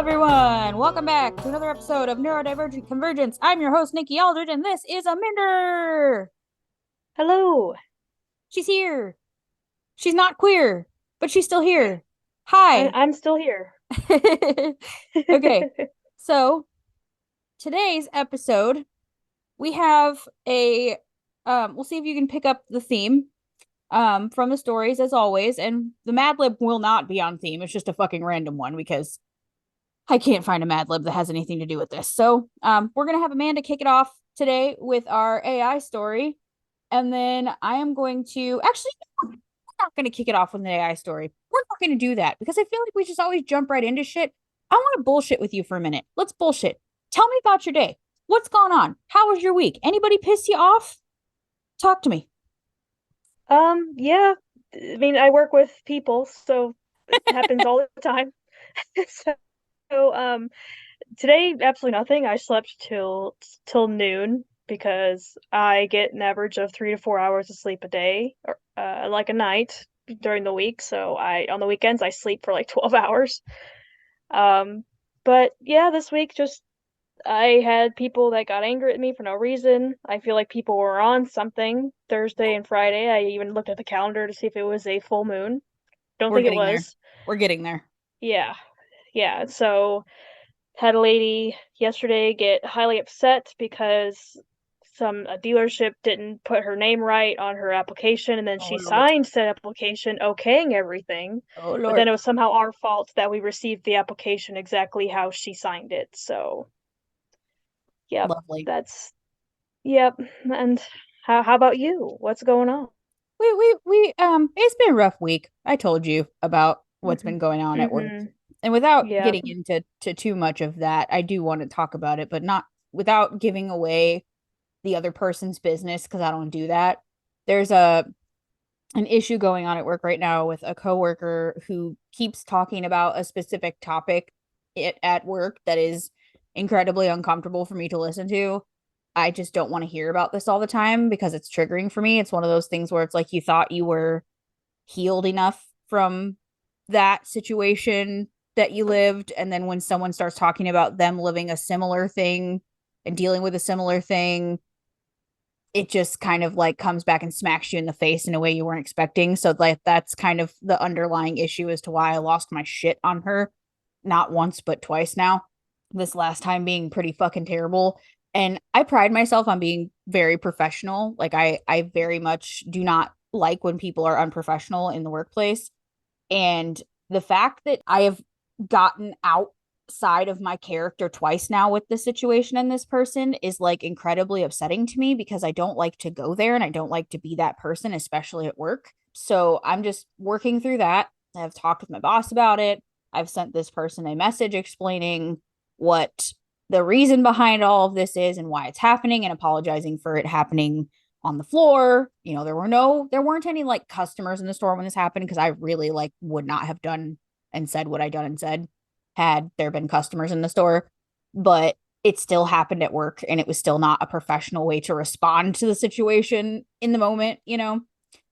everyone. Welcome back to another episode of Neurodivergent Convergence. I'm your host, Nikki Aldridge, and this is Aminder. Hello. She's here. She's not queer, but she's still here. Hi. I'm still here. Okay, so today's episode, we have we'll see if you can pick up the theme from the stories as always, and the Mad Lib will not be on theme. It's just a fucking random one because I can't find a Mad Lib that has anything to do with this. So we're going to have Amanda kick it off today with our AI story. And then I am going to actually, we're not going to kick it off with an AI story. We're not going to do that because I feel like we just always jump right into shit. I want to bullshit with you for a minute. Let's bullshit. Tell me about your day. What's going on? How was your week? Anybody piss you off? Talk to me. Yeah. I mean, I work with people, so it happens all the time. So, today, absolutely nothing. I slept till noon because I get an average of 3 to 4 hours of sleep a day, or like a night during the week. So on the weekends I sleep for like 12 hours. But yeah, this week just I had people that got angry at me for no reason. I feel like people were on something Thursday and Friday. I even looked at the calendar to see if it was a full moon. Don't We're think it getting there. was. We're getting there. Yeah. Yeah. So had a lady yesterday get highly upset because a dealership didn't put her name right on her application, and then Oh, she Lord. signed said application okaying everything, Oh, but then Lord. it was somehow our fault that we received the application exactly how she signed it. So yep, Lovely. that's yep. And how about you? What's going on? It's been a rough week. I told you about what's been going on at work. Mm-hmm. And without Yep. getting into too much of that, I do want to talk about it, but not without giving away the other person's business because I don't do that. There's an issue going on at work right now with a coworker who keeps talking about a specific topic at work that is incredibly uncomfortable for me to listen to. I just don't want to hear about this all the time because it's triggering for me. It's one of those things where it's like you thought you were healed enough from that situation that you lived. And then when someone starts talking about them living a similar thing and dealing with a similar thing, it just kind of like comes back and smacks you in the face in a way you weren't expecting. So like that's kind of the underlying issue as to why I lost my shit on her, not once but twice now. This last time being pretty fucking terrible. And I pride myself on being very professional. Like I very much do not like when people are unprofessional in the workplace. And the fact that I have gotten outside of my character twice now with this situation and this person is like incredibly upsetting to me because I don't like to go there and I don't like to be that person, especially at work. So I'm just working through that. I've talked with my boss about it. I've sent this person a message explaining what the reason behind all of this is and why it's happening and apologizing for it happening on the floor. You know, there weren't any like customers in the store when this happened because I really like would not have done and said what I done and said had there been customers in the store. But it still happened at work and it was still not a professional way to respond to the situation in the moment, you know?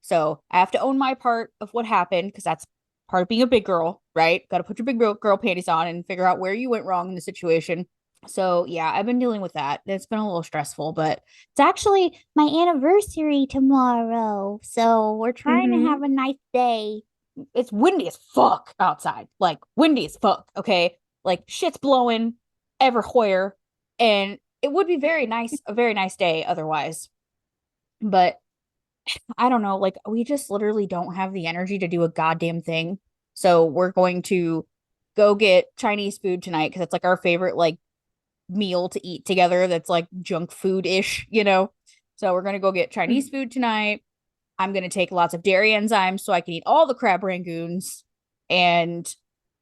So I have to own my part of what happened because that's part of being a big girl, right? Got to put your big girl panties on and figure out where you went wrong in the situation. So yeah, I've been dealing with that. It's been a little stressful, but it's actually my anniversary tomorrow. So we're trying to Mm-hmm. have a nice day. It's windy as fuck outside. Like windy as fuck, okay? Like shit's blowing everywhere. And it would be a very nice day otherwise. But I don't know, like we just literally don't have the energy to do a goddamn thing. So we're going to go get Chinese food tonight because it's like our favorite like meal to eat together that's like junk food ish, you know? So we're going to go get Chinese food tonight. I'm going to take lots of dairy enzymes so I can eat all the crab rangoons and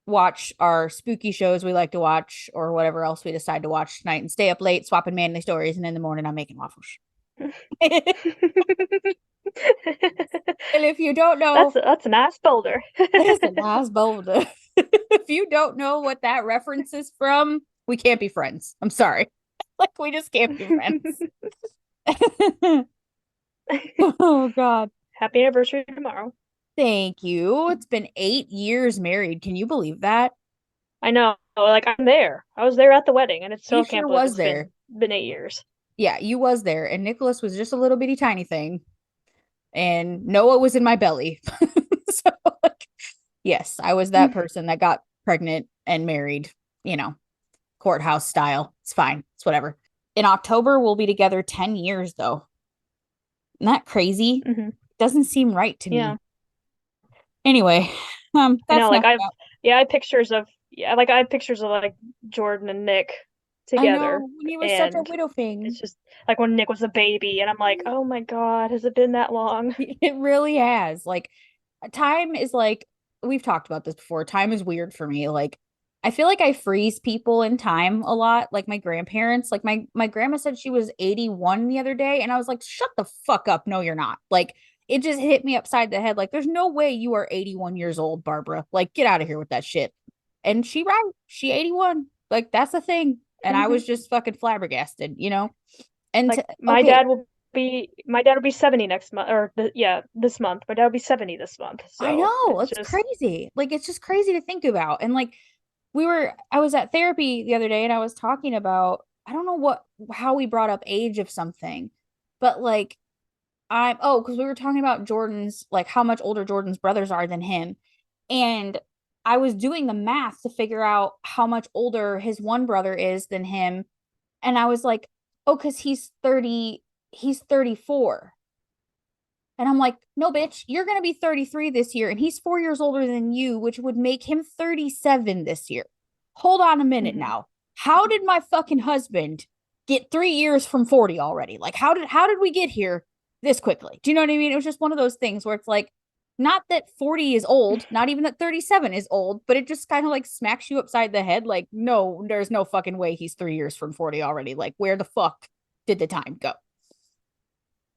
watch our spooky shows we like to watch or whatever else we decide to watch tonight and stay up late swapping manly stories. And in the morning, I'm making waffles. And if you don't That's know, that's a nice folder. that is a nice boulder. If you don't know what that reference is from, we can't be friends. I'm sorry. Like, we just can't be friends. Oh, God. Happy anniversary tomorrow. Thank you. It's been 8 years married. Can you believe that? I know. Like I'm there. I was there at the wedding, and it's You so can't sure believe was it's there. been 8 years. Yeah, you was there. And Nicholas was just a little bitty tiny thing. And Noah was in my belly. So, like, yes, I was that person that got pregnant and married, you know, courthouse style. It's fine. It's whatever. In October, we'll be together 10 years, though. Isn't that crazy? Hmm. Doesn't seem right to Yeah. me. Anyway, I that's know, like enough I've about. yeah, I have pictures of yeah, like I have pictures of like Jordan and Nick I together, know when he was such a and widow thing. it's just like when Nick was a baby, and I'm like, oh my God, has it been that long? It really has. Like, time is like, we've talked about this before. Time is weird for me. Like, I feel like I freeze people in time a lot. Like my grandparents, like my grandma said she was 81 the other day, and I was like, shut the fuck up. No, you're not. Like, it just hit me upside the head. Like, there's no way you are 81 years old, Barbara. Like, get out of here with that shit. And she right, she 81. Like, that's the thing. And I was Hmm. just fucking flabbergasted, you know? And Like okay, my dad will be 70 next month, or this month. My dad will be 70 this month, I so know it's it's just crazy. Like it's just crazy to think about. And like I was at therapy the other day and I was talking about, I don't know how we brought up age of something, but like because we were talking about Jordan's, like how much older Jordan's brothers are than him. And I was doing the math to figure out how much older his one brother is than him. And I was like, oh, because he's 34. And I'm like, no, bitch, you're going to be 33 this year. And he's 4 years older than you, which would make him 37 this year. Hold on a minute mhm. now. How did my fucking husband get 3 years from 40 already? Like, how did we get here this quickly? Do you know what I mean? It was just one of those things where it's like, not that 40 is old, not even that 37 is old, but it just kind of like smacks you upside the head. Like, no, there's no fucking way he's 3 years from 40 already. Like, where the fuck did the time go?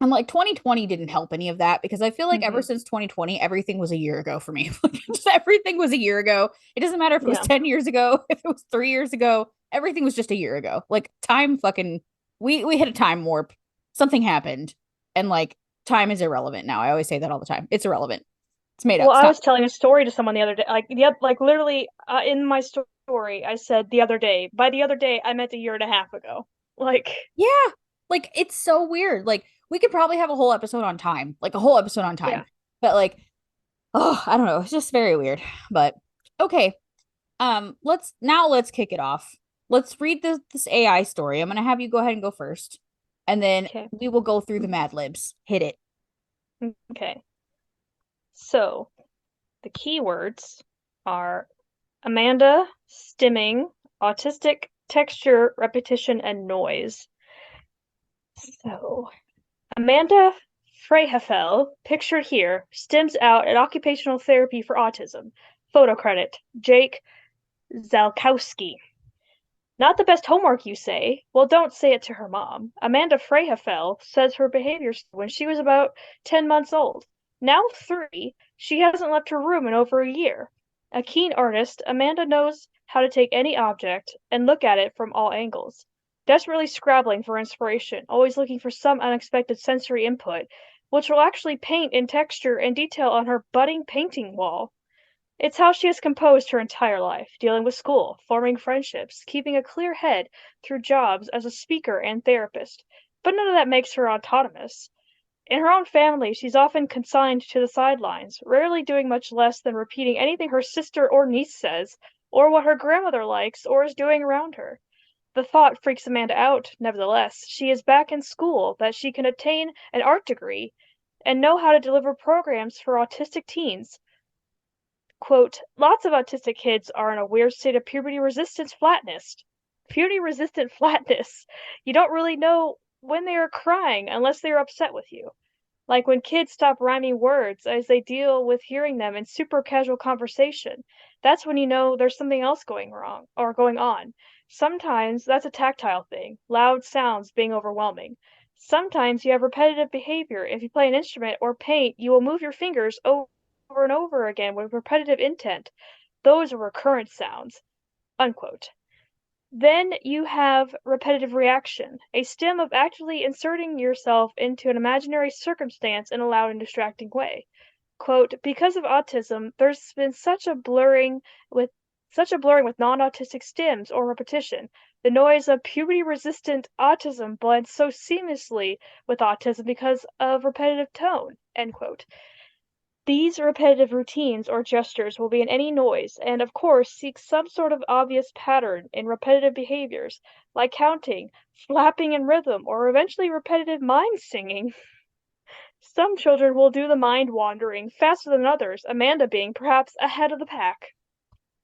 I'm like 2020 didn't help any of that because I feel like ever Mhm. since 2020, everything was a year ago for me. Like just everything was a year ago. It doesn't matter if it was Yeah. 10 years ago, if it was 3 years ago, everything was just a year ago. Like time fucking we hit a time warp. Something happened. And like time is irrelevant now. I always say that all the time. It's irrelevant. It's made Well, up. I Stop. was telling a story to someone the other day. Like, yep, like literally in my story, I said the other day. By the other day, I meant a year and a half ago. Like, Yeah. Like it's so weird. Like we could probably have a whole episode on time. Like a whole episode on time. yeah. But like, oh, I don't know. It's just very weird. But okay. Let's kick it off. Let's read this AI story. I'm gonna have you go ahead and go first, and then Okay. we will go through the Mad Libs. Hit it. Okay. So the keywords are Amanda, stimming, autistic, texture, repetition, and noise. So Amanda Freyhefel, pictured here, stims out at occupational therapy for autism. Photo credit, Jake Zalkowski. Not the best homework, you say? Well, don't say it to her mom. Amanda Freyhefel says her behavior when she was about 10 months old. Now 3, she hasn't left her room in over a year. A keen artist, Amanda knows how to take any object and look at it from all angles. Desperately scrabbling for inspiration, always looking for some unexpected sensory input, which will actually paint in texture and detail on her budding painting wall. It's how she has composed her entire life, dealing with school, forming friendships, keeping a clear head through jobs as a speaker and therapist. But none of that makes her autonomous. In her own family, she's often consigned to the sidelines, rarely doing much less than repeating anything her sister or niece says, or what her grandmother likes or is doing around her. The thought freaks Amanda out, nevertheless. She is back in school, that she can attain an art degree and know how to deliver programs for autistic teens. Quote, lots of autistic kids are in a weird state of puberty resistance flatness. Puberty resistant flatness. You don't really know when they are crying unless they are upset with you. Like when kids stop rhyming words as they deal with hearing them in super casual conversation. That's when you know there's something else going wrong or going on. Sometimes that's a tactile thing, loud sounds being overwhelming. Sometimes you have repetitive behavior. If you play an instrument or paint, you will move your fingers over and over again with repetitive intent. Those are recurrent sounds. Unquote. Then you have repetitive reaction, a stem of actively inserting yourself into an imaginary circumstance in a loud and distracting way. Quote, because of autism, there's been such a blurring with such a blurring with non-autistic stims or repetition. The noise of puberty-resistant autism blends so seamlessly with autism because of repetitive tone, end quote. These repetitive routines or gestures will be in any noise, and of course seek some sort of obvious pattern in repetitive behaviors, like counting, flapping in rhythm, or eventually repetitive mind singing. Some children will do the mind wandering faster than others, Amanda being perhaps ahead of the pack.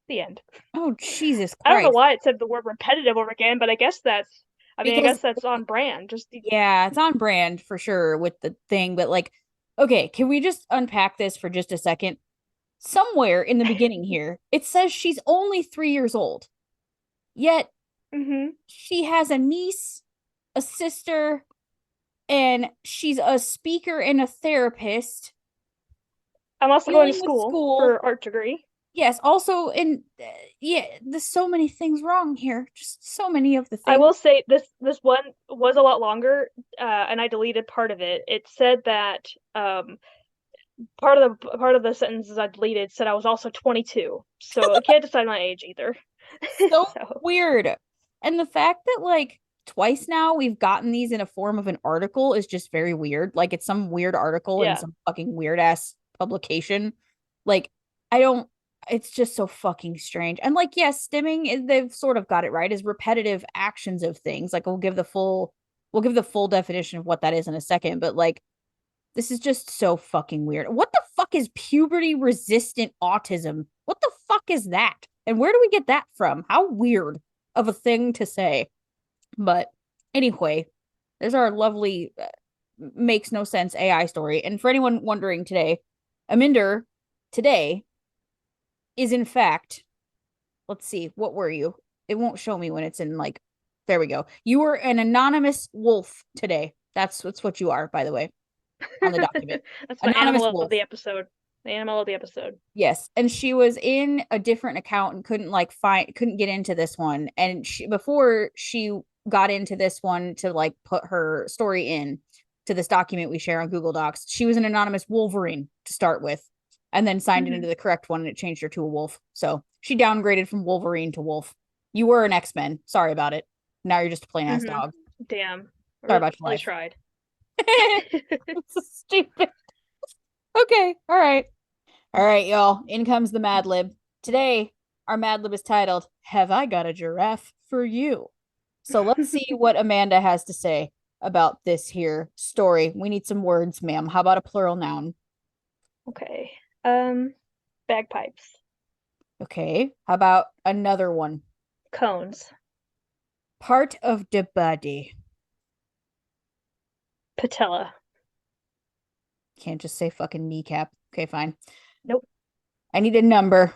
The end. Oh, Jesus I don't know Christ. why it said the word repetitive over again, but I Because guess that's on brand. Just yeah, it's on brand for sure with the thing, but like, okay, can we just unpack this for just a second? Somewhere in the beginning here, it says she's only 3 years old, yet hmm she has a niece, a sister, and she's a speaker and a therapist I'm also going to dealing with school school. for art degree. Yes, also in yeah, there's so many things wrong here. Just so many of the I things. will say this one was a lot longer, and I deleted part of it. It said that part of the sentences I deleted said I was also 22, so I can't decide my age either. So So weird. And the fact that like twice now we've gotten these in a form of an article is just very weird. Like it's some weird article in yeah, some fucking weird ass publication. Like I don't it's just so fucking strange. And like yes, stimming they've sort of got it right is repetitive actions of things. Like we'll give the full definition of what that is in a second, but like this is just so fucking weird. What the fuck is puberty resistant autism? What the fuck is that? And where do we get that from? How weird of a thing to say. But anyway, there's our lovely makes no sense AI story. And for anyone wondering today, Aminder today is in fact, let's see, what were you? It won't show me when it's in like, there we go. You were an anonymous wolf today. That's what you are, by the way, on the document. that's my Anonymous animal of wolf. the episode. The animal of the episode. Yes, and she was in a different account and couldn't get into this one. And before she got into this one to like put her story in to this document we share on Google Docs, she was an anonymous Wolverine to start with, and then signed it into hmm the correct one and it changed her to a wolf. So she downgraded from Wolverine to wolf. You were an X-Men. Sorry about it. Now you're just a plain ass hmm dog. Damn, Sorry about your really life. tried. It's so stupid. Okay, all right. All right, y'all. In comes the Mad Lib. Today, our Mad Lib is titled, Have I Got a Giraffe for You? So let's see what Amanda has to say about this here story. We need some words, ma'am. How about a plural noun? Okay. Bagpipes, Okay. How about another one? cones, Part of the body. patella. Can't just say fucking kneecap. Okay, fine. Nope. I need a number.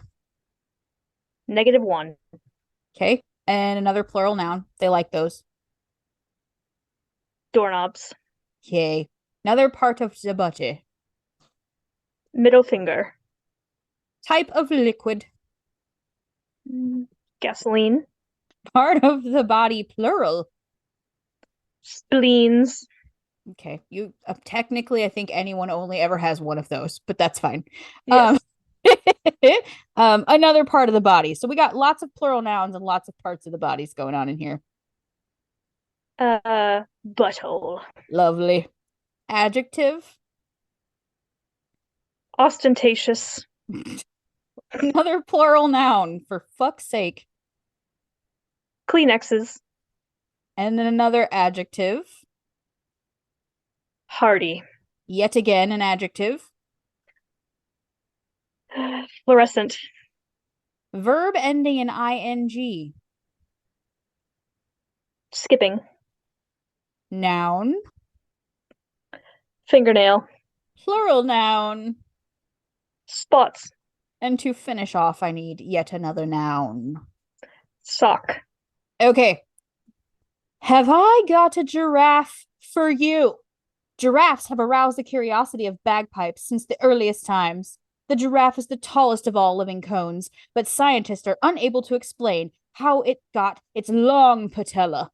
-1. Okay. And another plural noun. They like those. Doorknobs. Okay. Another part of the body. Middle finger. Type of liquid. Gasoline. Part of the body, plural. Spleens. Okay, you technically, I think anyone only ever has one of those, but that's fine. Um, Yes. another part of the body. So we got lots of plural nouns and lots of parts of the bodies going on in here. Butthole. Lovely. Adjective. Ostentatious. Another plural noun, for fuck's sake. Kleenexes. And then another adjective. Hardy. Yet again, an adjective. Fluorescent. Verb ending in ing. Skipping. Noun. Fingernail. Plural noun. Spots. And to finish off, I need yet another noun. Sock. Okay. Have I got a giraffe for you? Giraffes have aroused the curiosity of bagpipes since the earliest times. The giraffe is the tallest of all living cones, but scientists are unable to explain how it got its long patella.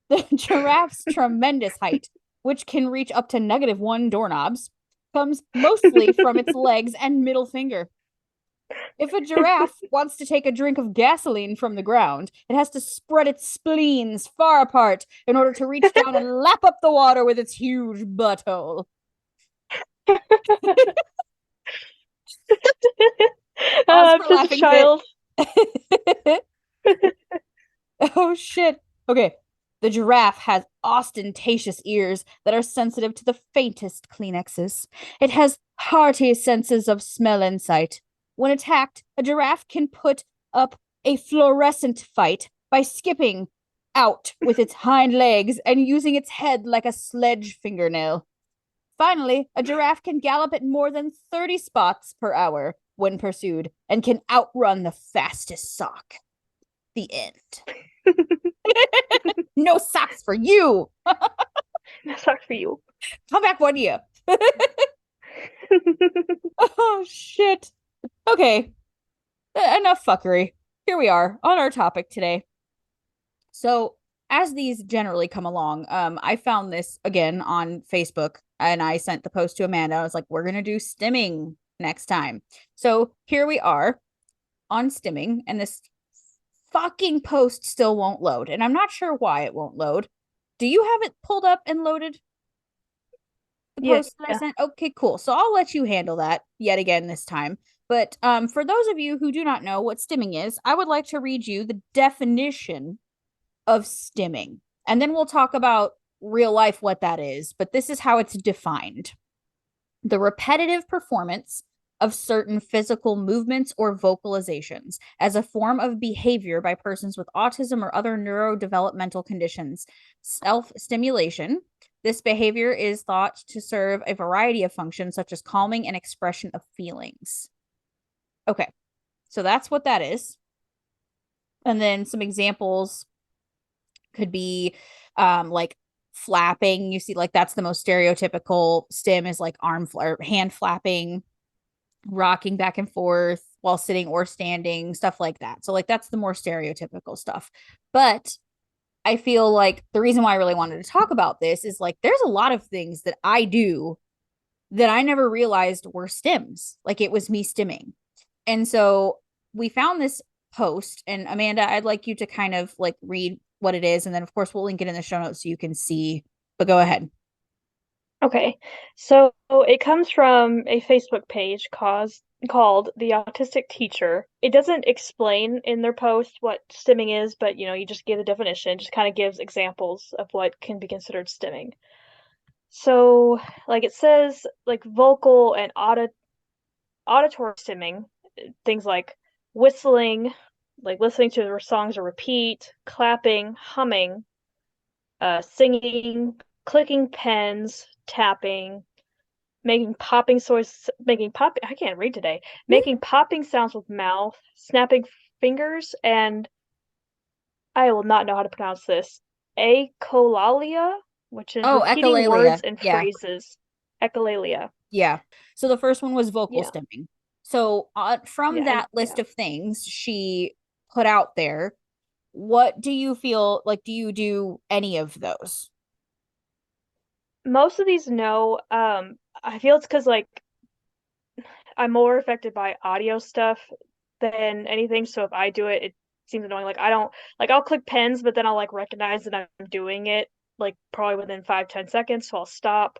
The giraffe's tremendous height, which can reach up to -1 doorknobs, comes mostly from its legs and middle finger. If a giraffe wants to take a drink of gasoline from the ground, it has to spread its spleens far apart in order to reach down and lap up the water with its huge butthole. Pause I'm for just a laughing fit. child. Oh shit. Okay. The giraffe has ostentatious ears that are sensitive to the faintest Kleenexes. It has hearty senses of smell and sight. When attacked, a giraffe can put up a fluorescent fight by skipping out with its hind legs and using its head like a sledge fingernail. Finally, a giraffe can gallop at more than 30 spots per hour when pursued and can outrun the fastest sock. The end. No socks for you. That sucks for you. Come back one year. Oh shit. Okay. Enough fuckery. Here we are on our topic today. So, as these generally come along, I found this again on Facebook and I sent the post to Amanda. I was like, we're gonna do stimming next time. So here we are on stimming, and this fucking post still won't load. And I'm not sure why it won't load. Do you have it pulled up and loaded? The Yeah. post that I sent? Okay, cool. So I'll let you handle that yet again this time. But for those of you who do not know what stimming is, I would like to read you the definition of stimming. And then we'll talk about real life what that is. But this is how it's defined: the repetitive performance of certain physical movements or vocalizations as a form of behavior by persons with autism or other neurodevelopmental conditions. Self stimulation. This behavior is thought to serve a variety of functions, such as calming and expression of feelings. Okay, so that's what that is. And then some examples could be like flapping. You see, like that's the most stereotypical stim is like arm or hand flapping, rocking back and forth while sitting or standing, stuff like that. So like that's the more stereotypical stuff. But I feel like the reason why I really wanted to talk about this is like there's a lot of things that I do that I never realized were stims. Like it was me stimming. And so we found this post, and Amanda, I'd like you to kind of like read what it is, and then of course we'll link it in the show notes so you can see. But go ahead. Okay. So it comes from a Facebook page called The Autistic Teacher. It doesn't explain in their post what stimming is, but you just give the definition, it just kind of gives examples of what can be considered stimming. So, like it says, like vocal and auditory stimming, things like whistling, like listening to their songs or repeat, clapping, humming, singing, clicking pens, tapping, I can't read today, making popping sounds with mouth, snapping fingers, and I will not know how to pronounce this, echolalia, which is Oh, repeating words echolalia. and Yeah. phrases. Echolalia. Yeah. So the first one was vocal Yeah, stimming. So from yeah, that list yeah. of things she put out there, what do you feel like? Do you do any of those? Most of these no. I feel it's because like I'm more affected by audio stuff than anything. So if I do it, it seems annoying. Like I don't like I'll click pens, but then I'll like recognize that I'm doing it like probably within 5-10 seconds, so I'll stop.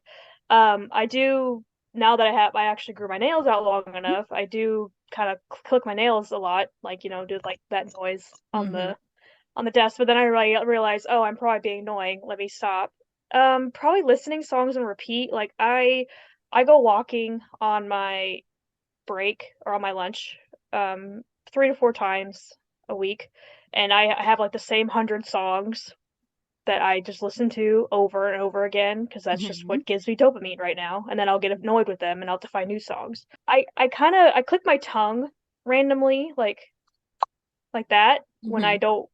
I do now that I actually grew my nails out long enough. I do kind of click my nails a lot, like do like that noise Mm-hmm. on the desk. But then I realize, oh, I'm probably being annoying. Let me stop. Probably listening songs on repeat. Like I go walking on my break or on my lunch 3 to 4 times a week, and I have like the same 100 songs that I just listen to over and over again because that's just Mm-hmm. what gives me dopamine right now. And then I'll get annoyed with them and I'll have to find new songs. I click my tongue randomly like that when Mm-hmm.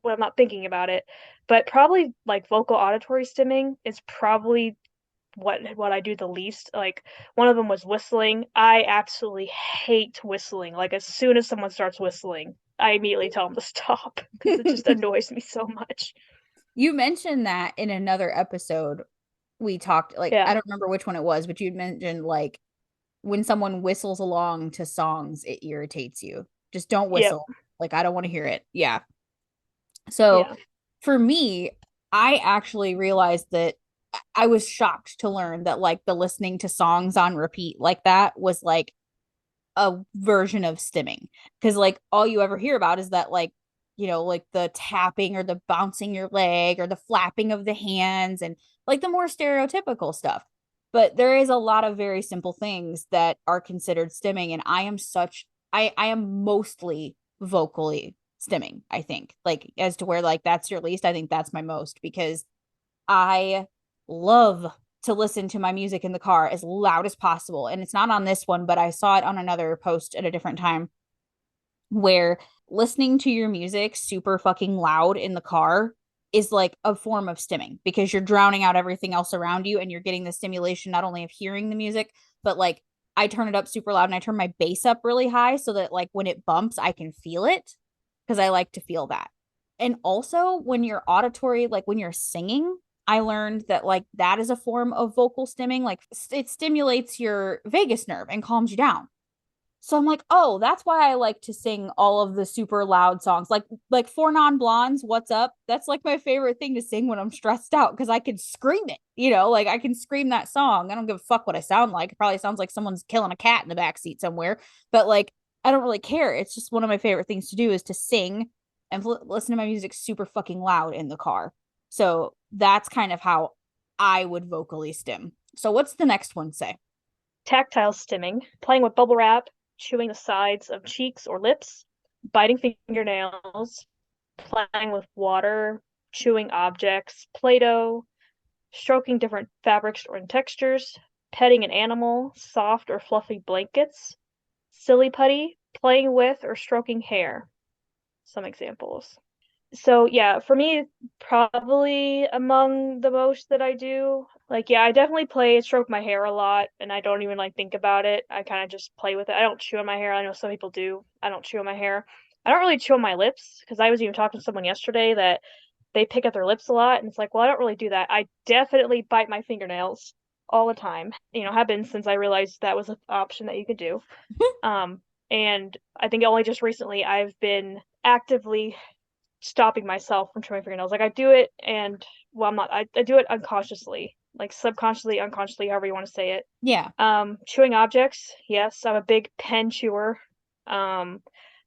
when I'm not thinking about it. But probably like vocal auditory stimming is probably what I do the least. Like one of them was whistling. I absolutely hate whistling. Like as soon as someone starts whistling, I immediately tell them to stop because it just annoys me so much. You mentioned that in another episode we talked, like Yeah. I don't remember which one it was, but you'd mentioned like when someone whistles along to songs, it irritates you. Just don't Yep. whistle. Like I don't want to hear it. Yeah. So Yeah. for me, I actually realized that I was shocked to learn that like the listening to songs on repeat like that was like a version of stimming. Because like all you ever hear about is that like, like the tapping or the bouncing your leg or the flapping of the hands and like the more stereotypical stuff. But there is a lot of very simple things that are considered stimming. And I am mostly vocally stimming, I think. Like as to where like that's your least, I think that's my most because I love to listen to my music in the car as loud as possible. And it's not on this one, but I saw it on another post at a different time where listening to your music super fucking loud in the car is like a form of stimming because you're drowning out everything else around you and you're getting the stimulation not only of hearing the music, but like I turn it up super loud and I turn my bass up really high so that like when it bumps, I can feel it because I like to feel that. And also when you're auditory, like when you're singing, I learned that like that is a form of vocal stimming. Like it stimulates your vagus nerve and calms you down. So I'm like, oh, that's why I like to sing all of the super loud songs. Like For Non Blondes, What's Up? That's like my favorite thing to sing when I'm stressed out because I can scream it, like I can scream that song. I don't give a fuck what I sound like. It probably sounds like someone's killing a cat in the back seat somewhere, but like I don't really care. It's just one of my favorite things to do is to sing and listen to my music super fucking loud in the car. So that's kind of how I would vocally stim. So what's the next one say? Tactile stimming, playing with bubble wrap, chewing the sides of cheeks or lips, biting fingernails, playing with water, chewing objects, Play-Doh, stroking different fabrics or textures, petting an animal, soft or fluffy blankets, silly putty, playing with or stroking hair. Some examples. So yeah, for me, probably among the most that I do. Like, yeah, I definitely play stroke my hair a lot, and I don't even like think about it. I kind of just play with it. I don't chew on my hair. I know some people do. I don't chew on my hair. I don't really chew on my lips because I was even talking to someone yesterday that they pick at their lips a lot, and it's like, well, I don't really do that. I definitely bite my fingernails all the time. Have been since I realized that was an option that you could do. Um, and I think only just recently I've been actively stopping myself from chewing my fingernails. Like I do it and well, I'm not I do it unconsciously, like subconsciously, unconsciously, however you want to say it. Yeah. Chewing objects, yes, I'm a big pen chewer. Um,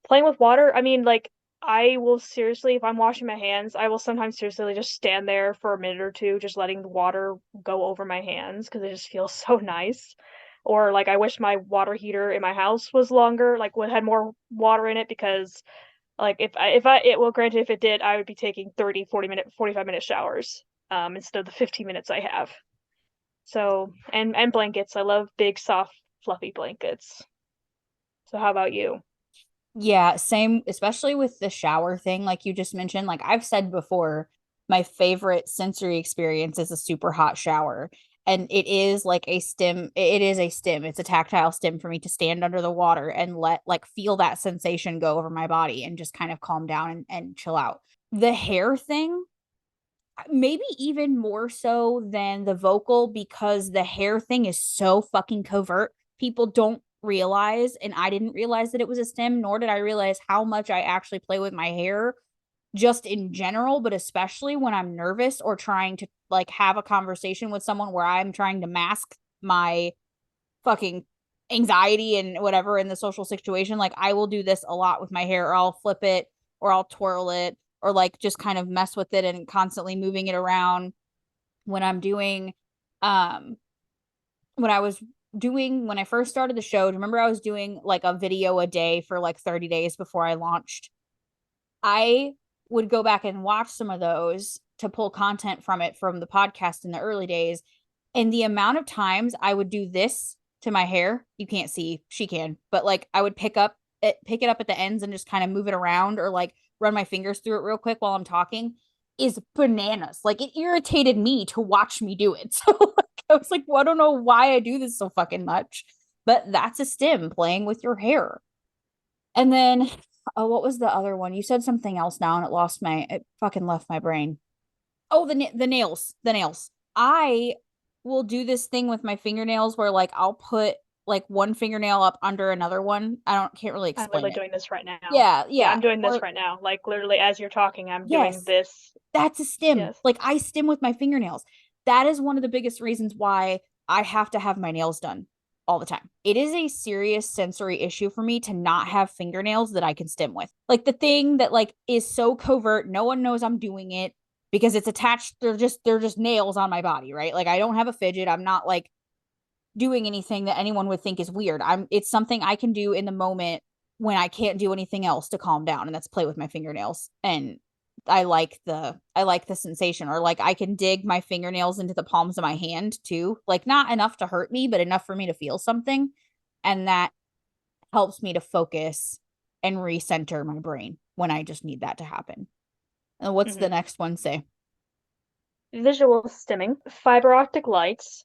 Playing with water, I mean, like I will seriously, if I'm washing my hands, I will sometimes seriously just stand there for a minute or two, just letting the water go over my hands because it just feels so nice. Or like I wish my water heater in my house was longer, like would had more water in it because like well, granted, if it did, I would be taking 30, 40-minute, 45-minute showers, instead of the 15 minutes I have. So, and blankets. I love big, soft, fluffy blankets. So how about you? Yeah, same, especially with the shower thing, like you just mentioned. Like I've said before, my favorite sensory experience is a super hot shower. And it is like a stim, it is a stim. It's a tactile stim for me to stand under the water and feel that sensation go over my body and just kind of calm down and chill out. The hair thing, maybe even more so than the vocal because the hair thing is so fucking covert. People don't realize, and I didn't realize that it was a stim, nor did I realize how much I actually play with my hair just in general, but especially when I'm nervous or trying to like have a conversation with someone where I'm trying to mask my fucking anxiety and whatever in the social situation. Like I will do this a lot with my hair, or I'll flip it, or I'll twirl it, or like just kind of mess with it and constantly moving it around when I'm doing um when I was doing when I first started the show. Remember I was doing like a video a day for like 30 days before I launched. I would go back and watch some of those to pull content from it from the podcast in the early days. And the amount of times I would do this to my hair, you can't see, she can, but like I would pick it up at the ends and just kind of move it around or like run my fingers through it real quick while I'm talking is bananas. Like it irritated me to watch me do it. So like, I was like, well, I don't know why I do this so fucking much, but that's a stim playing with your hair. And then, oh, what was the other one? You said something else now, and it fucking left my brain. Oh, the nails, the nails. I will do this thing with my fingernails where like I'll put like one fingernail up under another one. Can't really I'm explain literally it. doing this right now. Yeah, Yeah, yeah. I'm doing this Or right now. Like literally as you're talking, I'm doing yes, this. that's a stim. Yes. Like I stim with my fingernails. That is one of the biggest reasons why I have to have my nails done all the time. It is a serious sensory issue for me to not have fingernails that I can stim with. Like the thing that like is so covert, no one knows I'm doing it because it's attached. They're just nails on my body, right? Like I don't have a fidget. I'm not like doing anything that anyone would think is weird. It's something I can do in the moment when I can't do anything else to calm down, and that's play with my fingernails. And I like the sensation, or like I can dig my fingernails into the palms of my hand too. Like not enough to hurt me, but enough for me to feel something. And that helps me to focus and recenter my brain when I just need that to happen. And what's the Hmm. next one say? Visual stimming, fiber optic lights,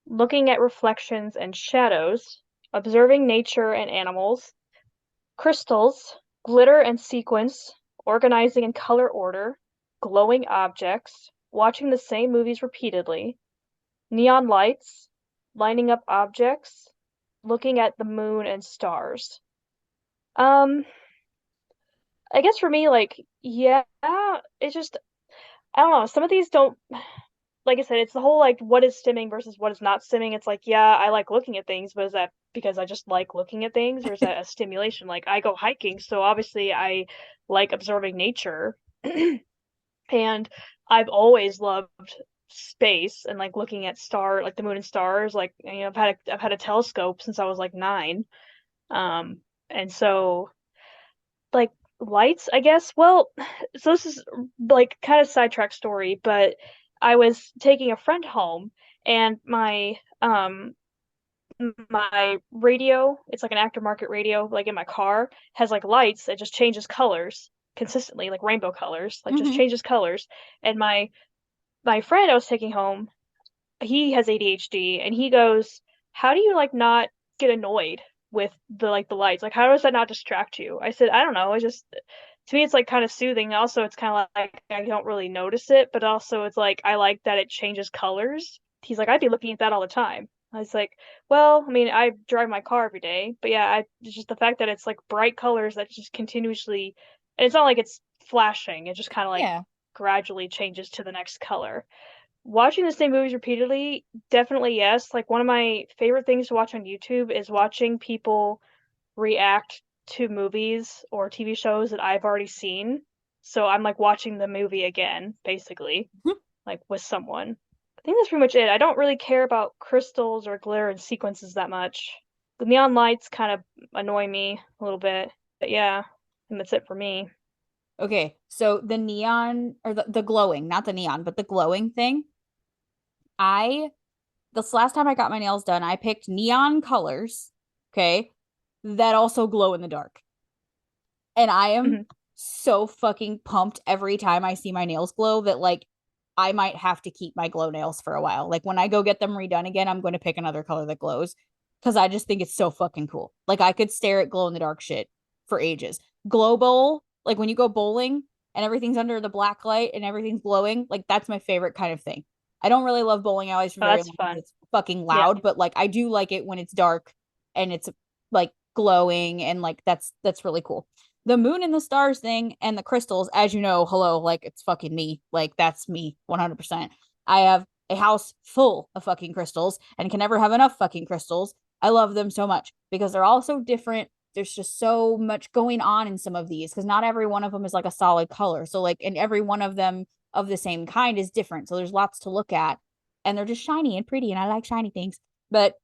looking at reflections and shadows, observing nature and animals, crystals, glitter and sequence, organizing in color order, glowing objects, watching the same movies repeatedly, neon lights, lining up objects, looking at the moon and stars. Um, I guess for me, like, yeah, it's just, I don't know. Some of these don't, like I said, it's the whole like what is stimming versus what is not stimming. It's like, yeah, I like looking at things, but is that because I just like looking at things, or is that a stimulation? Like I go hiking, so obviously I like observing nature. And I've always loved space and like looking at like the moon and stars. Like, I've had a telescope since I was like 9. Um, and so like lights, I guess. Well, so this is like kind of sidetrack story, but I was taking a friend home and my radio, it's like an aftermarket radio, like in my car, has like lights that just changes colors consistently, like rainbow colors, like just Mm-hmm. changes colors. And my friend I was taking home, he has ADHD and he goes, "How do you like not get annoyed with the lights? Like how does that not distract you?" I said, "I don't know. It's just to me it's like kind of soothing. Also, it's kind of like I don't really notice it, but also it's like I like that it changes colors." He's like, "I'd be looking at that all the time." I was like, "Well, I mean, I drive my car every day, but yeah, it's just the fact that it's like bright colors that just continuously, and it's not like it's flashing. It just kind of like Yeah. gradually changes to the next color." Watching the same movies repeatedly, definitely yes. Like one of my favorite things to watch on YouTube is watching people react to movies or TV shows that I've already seen. So I'm like watching the movie again, basically, like with someone. I think that's pretty much it. I don't really care about crystals or glitter and sequences that much. The neon lights kind of annoy me a little bit. But yeah, and that's it for me. Okay, so the neon or the glowing, not the neon, but the glowing thing. I This last time I got my nails done, I picked neon colors, okay, that also glow in the dark. And I am Hmm. so fucking pumped every time I see my nails glow that like I might have to keep my glow nails for a while. Like when I go get them redone again, I'm going to pick another color that glows because I just think it's so fucking cool. Like I could stare at glow in the dark shit for ages. Glow bowl, like when you go bowling and everything's under the black light and everything's glowing, like that's my favorite kind of thing. I don't really love bowling alleys for Oh, very that's long because fun. it's fucking Yeah. loud, but like I do like it when it's dark and it's like glowing and like that's really cool. The moon and the stars thing and the crystals, as you know, hello, like it's fucking me. Like that's me 100%. I have a house full of fucking crystals and can never have enough fucking crystals. I love them so much because they're all so different. There's just so much going on in some of these because not every one of them is like a solid color. So, like, and every one of them of the same kind is different. So, there's lots to look at and they're just shiny and pretty. And I like shiny things. But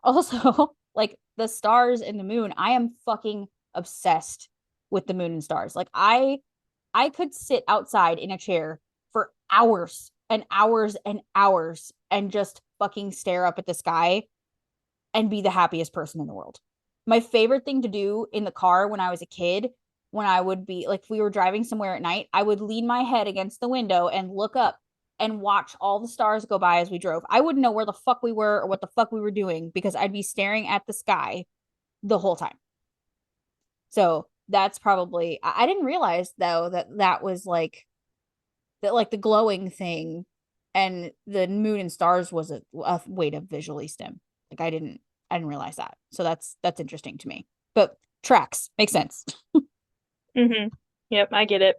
also, like the stars and the moon, I am fucking obsessed with the moon and stars. Like I could sit outside in a chair for hours and hours and hours and just fucking stare up at the sky and be the happiest person in the world. My favorite thing to do in the car when I was a kid, when I would be like, if we were driving somewhere at night, I would lean my head against the window and look up and watch all the stars go by as we drove. I wouldn't know where the fuck we were or what the fuck we were doing because I'd be staring at the sky the whole time. So that's probably, I didn't realize though that was like that, like the glowing thing and the moon and stars was a way to visually stim. Like I didn't realize that. So that's interesting to me. But tracks makes sense. Mm-hmm. Yep, I get it.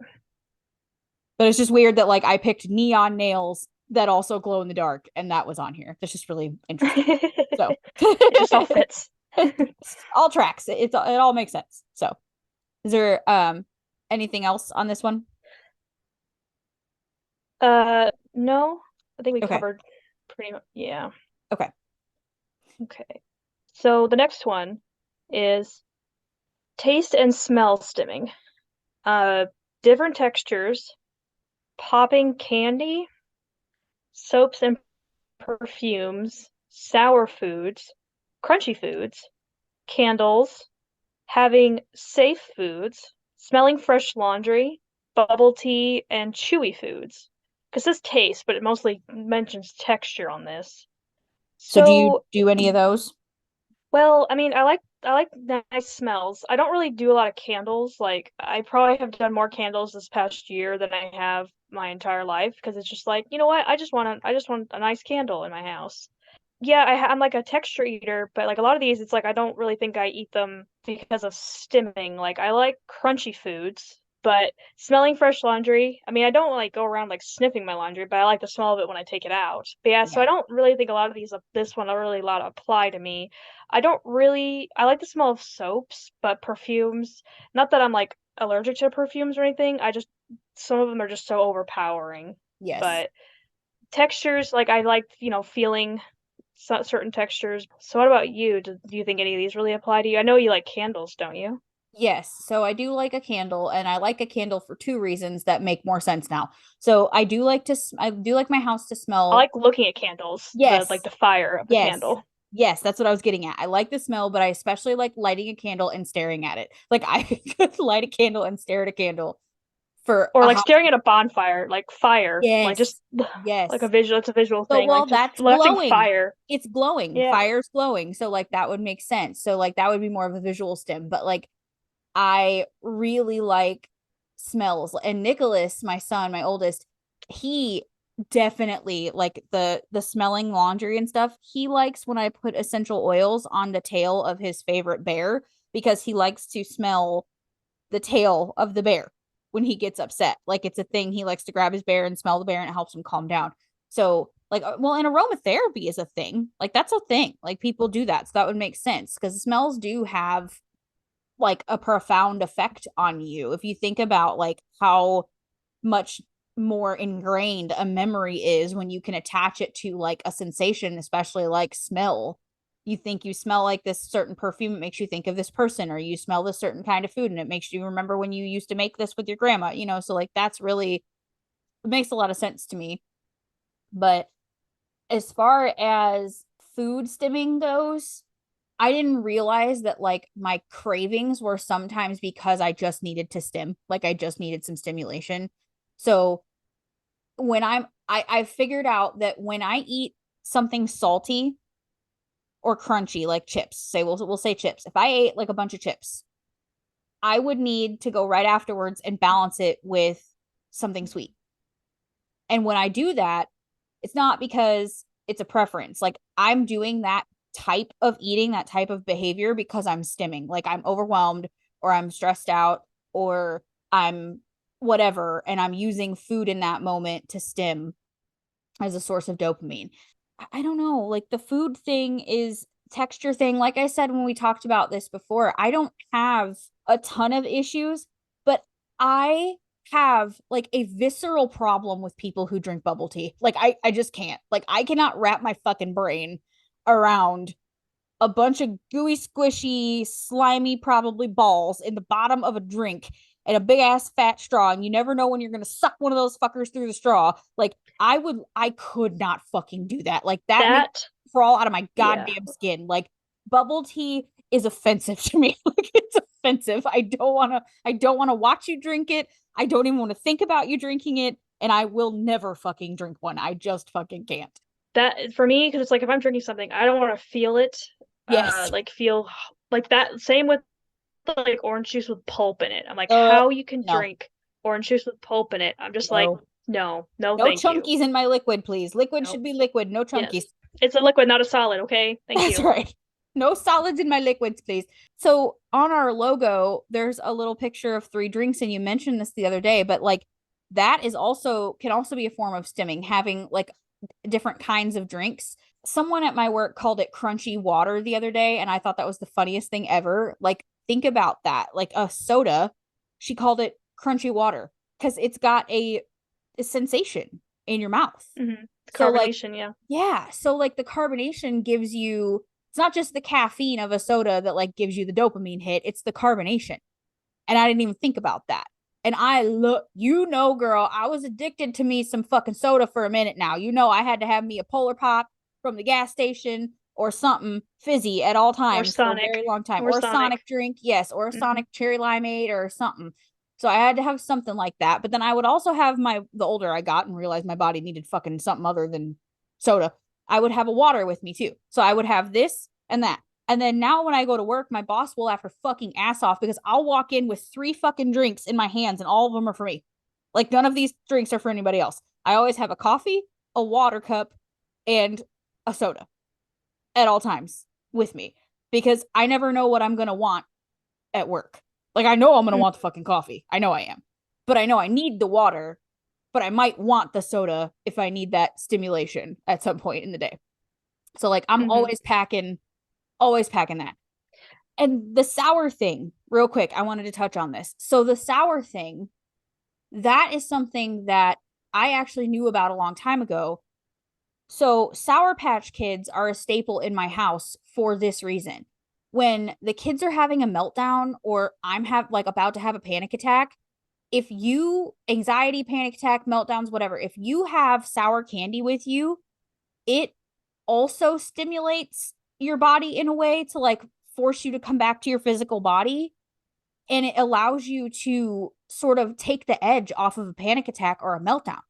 But it's just weird that like I picked neon nails that also glow in the dark, and that was on here. That's just really interesting. So It just all fits. all tracks. It all makes sense. So is there anything else on this one? No, I think we Okay. covered pretty much. Yeah. Okay. Okay. So the next one is taste and smell stimming. Uh, Different textures, popping candy, soaps and perfumes, sour foods, crunchy foods, candles, having safe foods, smelling fresh laundry, bubble tea, and chewy foods. Because this taste, but it mostly mentions texture on this. So do you So, do any of those? well, I mean, I like nice smells. I don't really do a lot of candles. Like, I probably have done more candles this past year than I have my entire life because it's just like, you know what? I just want a nice candle in my house. Yeah, I'm like a texture eater, but like a lot of these, it's like I don't really think I eat them because of stimming. Like I like crunchy foods, but smelling fresh laundry, I mean, I don't like go around like sniffing my laundry, but I like the smell of it when I take it out. But yeah, so Yeah. I don't really think a lot of these, this one, really a lot apply to me. I like the smell of soaps, but perfumes, not that I'm like allergic to perfumes or anything. Some of them are just so overpowering. Yes. But textures, like I like, feeling certain textures. So what about you? Do you think any of these really apply to you? I know you like candles, don't you? Yes. So I do like a candle, and I like a candle for two reasons that make more sense now. So I do like my house to I smell. like looking at candles, the like Yes. the fire of the Yes. candle. Yes, that's what I was getting at. I like the smell, but I especially like lighting a candle and staring at it. Like I could light a candle and stare at a candle for Or a like hot. staring at a bonfire, like fire, like just Yes. like a Yes. visual, it's a visual So, thing, well, like just that's watching glowing. fire. It's glowing. Yeah. Fire's glowing. So, like, that would make sense. So, like, that would be more of a visual stim. But, like, I really like smells. And Nicholas, my son, my oldest, he definitely like the smelling laundry and stuff. He likes when I put essential oils on the tail of his favorite bear because he likes to smell the tail of the bear when he gets upset. Like it's a thing. He likes to grab his bear and smell the bear and it helps him calm down. So, like, well, and aromatherapy is a thing. Like, that's a thing. Like, people do that. So, that would make sense because smells do have like a profound effect on you. If you think about like how much more ingrained a memory is when you can attach it to like a sensation, especially like smell. You think you smell like this certain perfume, it makes you think of this person, or you smell this certain kind of food and it makes you remember when you used to make this with your grandma, so like that's really, it makes a lot of sense to me. But as far as food stimming goes, I didn't realize that like my cravings were sometimes because I just needed to stim, like I just needed some stimulation. So when I figured out that when I eat something salty or crunchy like chips, say we'll say chips. If I ate like a bunch of chips, I would need to go right afterwards and balance it with something sweet. And when I do that, it's not because it's a preference. Like I'm doing that type of eating, that type of behavior because I'm stimming. Like I'm overwhelmed or I'm stressed out or I'm whatever. And I'm using food in that moment to stim as a source of dopamine. I don't know. Like the food thing is texture thing. Like I said when we talked about this before, I don't have a ton of issues, but I have like a visceral problem with people who drink bubble tea. Like I just can't. Like I cannot wrap my fucking brain around a bunch of gooey, squishy, slimy, probably balls in the bottom of a drink and a big ass fat straw, and you never know when you're gonna suck one of those fuckers through the straw. Like I could not fucking do that. Like that makes That, me crawl out of my yeah. goddamn skin. Like bubble tea is offensive to me. Like it's offensive. I don't wanna watch you drink it. I don't even want to think about you drinking it, and I will never fucking drink one. I just fucking can't. That for me, because it's like if I'm drinking something, I don't want to feel it, Yes. like feel like that. Same with like orange juice with pulp in it. I'm like, Uh how you can no. drink orange juice with pulp in it? I'm just like, No. no, no, No thank you. chunkies in my liquid, please. Liquid No. should be liquid, no chunkies. Yes. It's a liquid, not a solid, okay? Thank That's you. right. No solids in my liquids, please. So on our logo, there's a little picture of 3 drinks, and you mentioned this the other day, but like that is also can also be a form of stimming, having like different kinds of drinks. Someone at my work called it crunchy water the other day, and I thought that was the funniest thing ever. Like, think about that. Like a soda, she called it crunchy water because it's got a sensation in your mouth. Mm-hmm. So like, Carbonation, yeah. yeah, so like the carbonation gives you, it's not just the caffeine of a soda that like gives you the dopamine hit, it's the carbonation. And I didn't even think about that. And I look, girl, I was addicted to me some fucking soda for a minute now. I had to have me a Polar Pop from the gas station or something fizzy at all Or times for a Sonic. very long time, Or or a Sonic. Sonic drink, yes, or a Mm-hmm. Sonic cherry limeade or something. So I had to have something like that. But then I would also have the older I got and realized my body needed fucking something other than soda, I would have a water with me too. So I would have this and that. And then now when I go to work, my boss will laugh her fucking ass off because I'll walk in with 3 fucking drinks in my hands and all of them are for me. Like none of these drinks are for anybody else. I always have a coffee, a water cup, and a soda at all times with me because I never know what I'm going to want at work. Like I know I'm going to want the fucking coffee. I know I am. But I know I need the water, but I might want the soda if I need that stimulation at some point in the day. So like I'm Mm-hmm. always packing that. And the sour thing, real quick, I wanted to touch on this. So the sour thing, that is something that I actually knew about a long time ago. So Sour Patch Kids are a staple in my house for this reason. When the kids are having a meltdown or I'm about to have a panic attack, if you anxiety, panic attack, meltdowns, whatever, if you have sour candy with you, it also stimulates your body in a way to like force you to come back to your physical body, and it allows you to sort of take the edge off of a panic attack or a meltdown.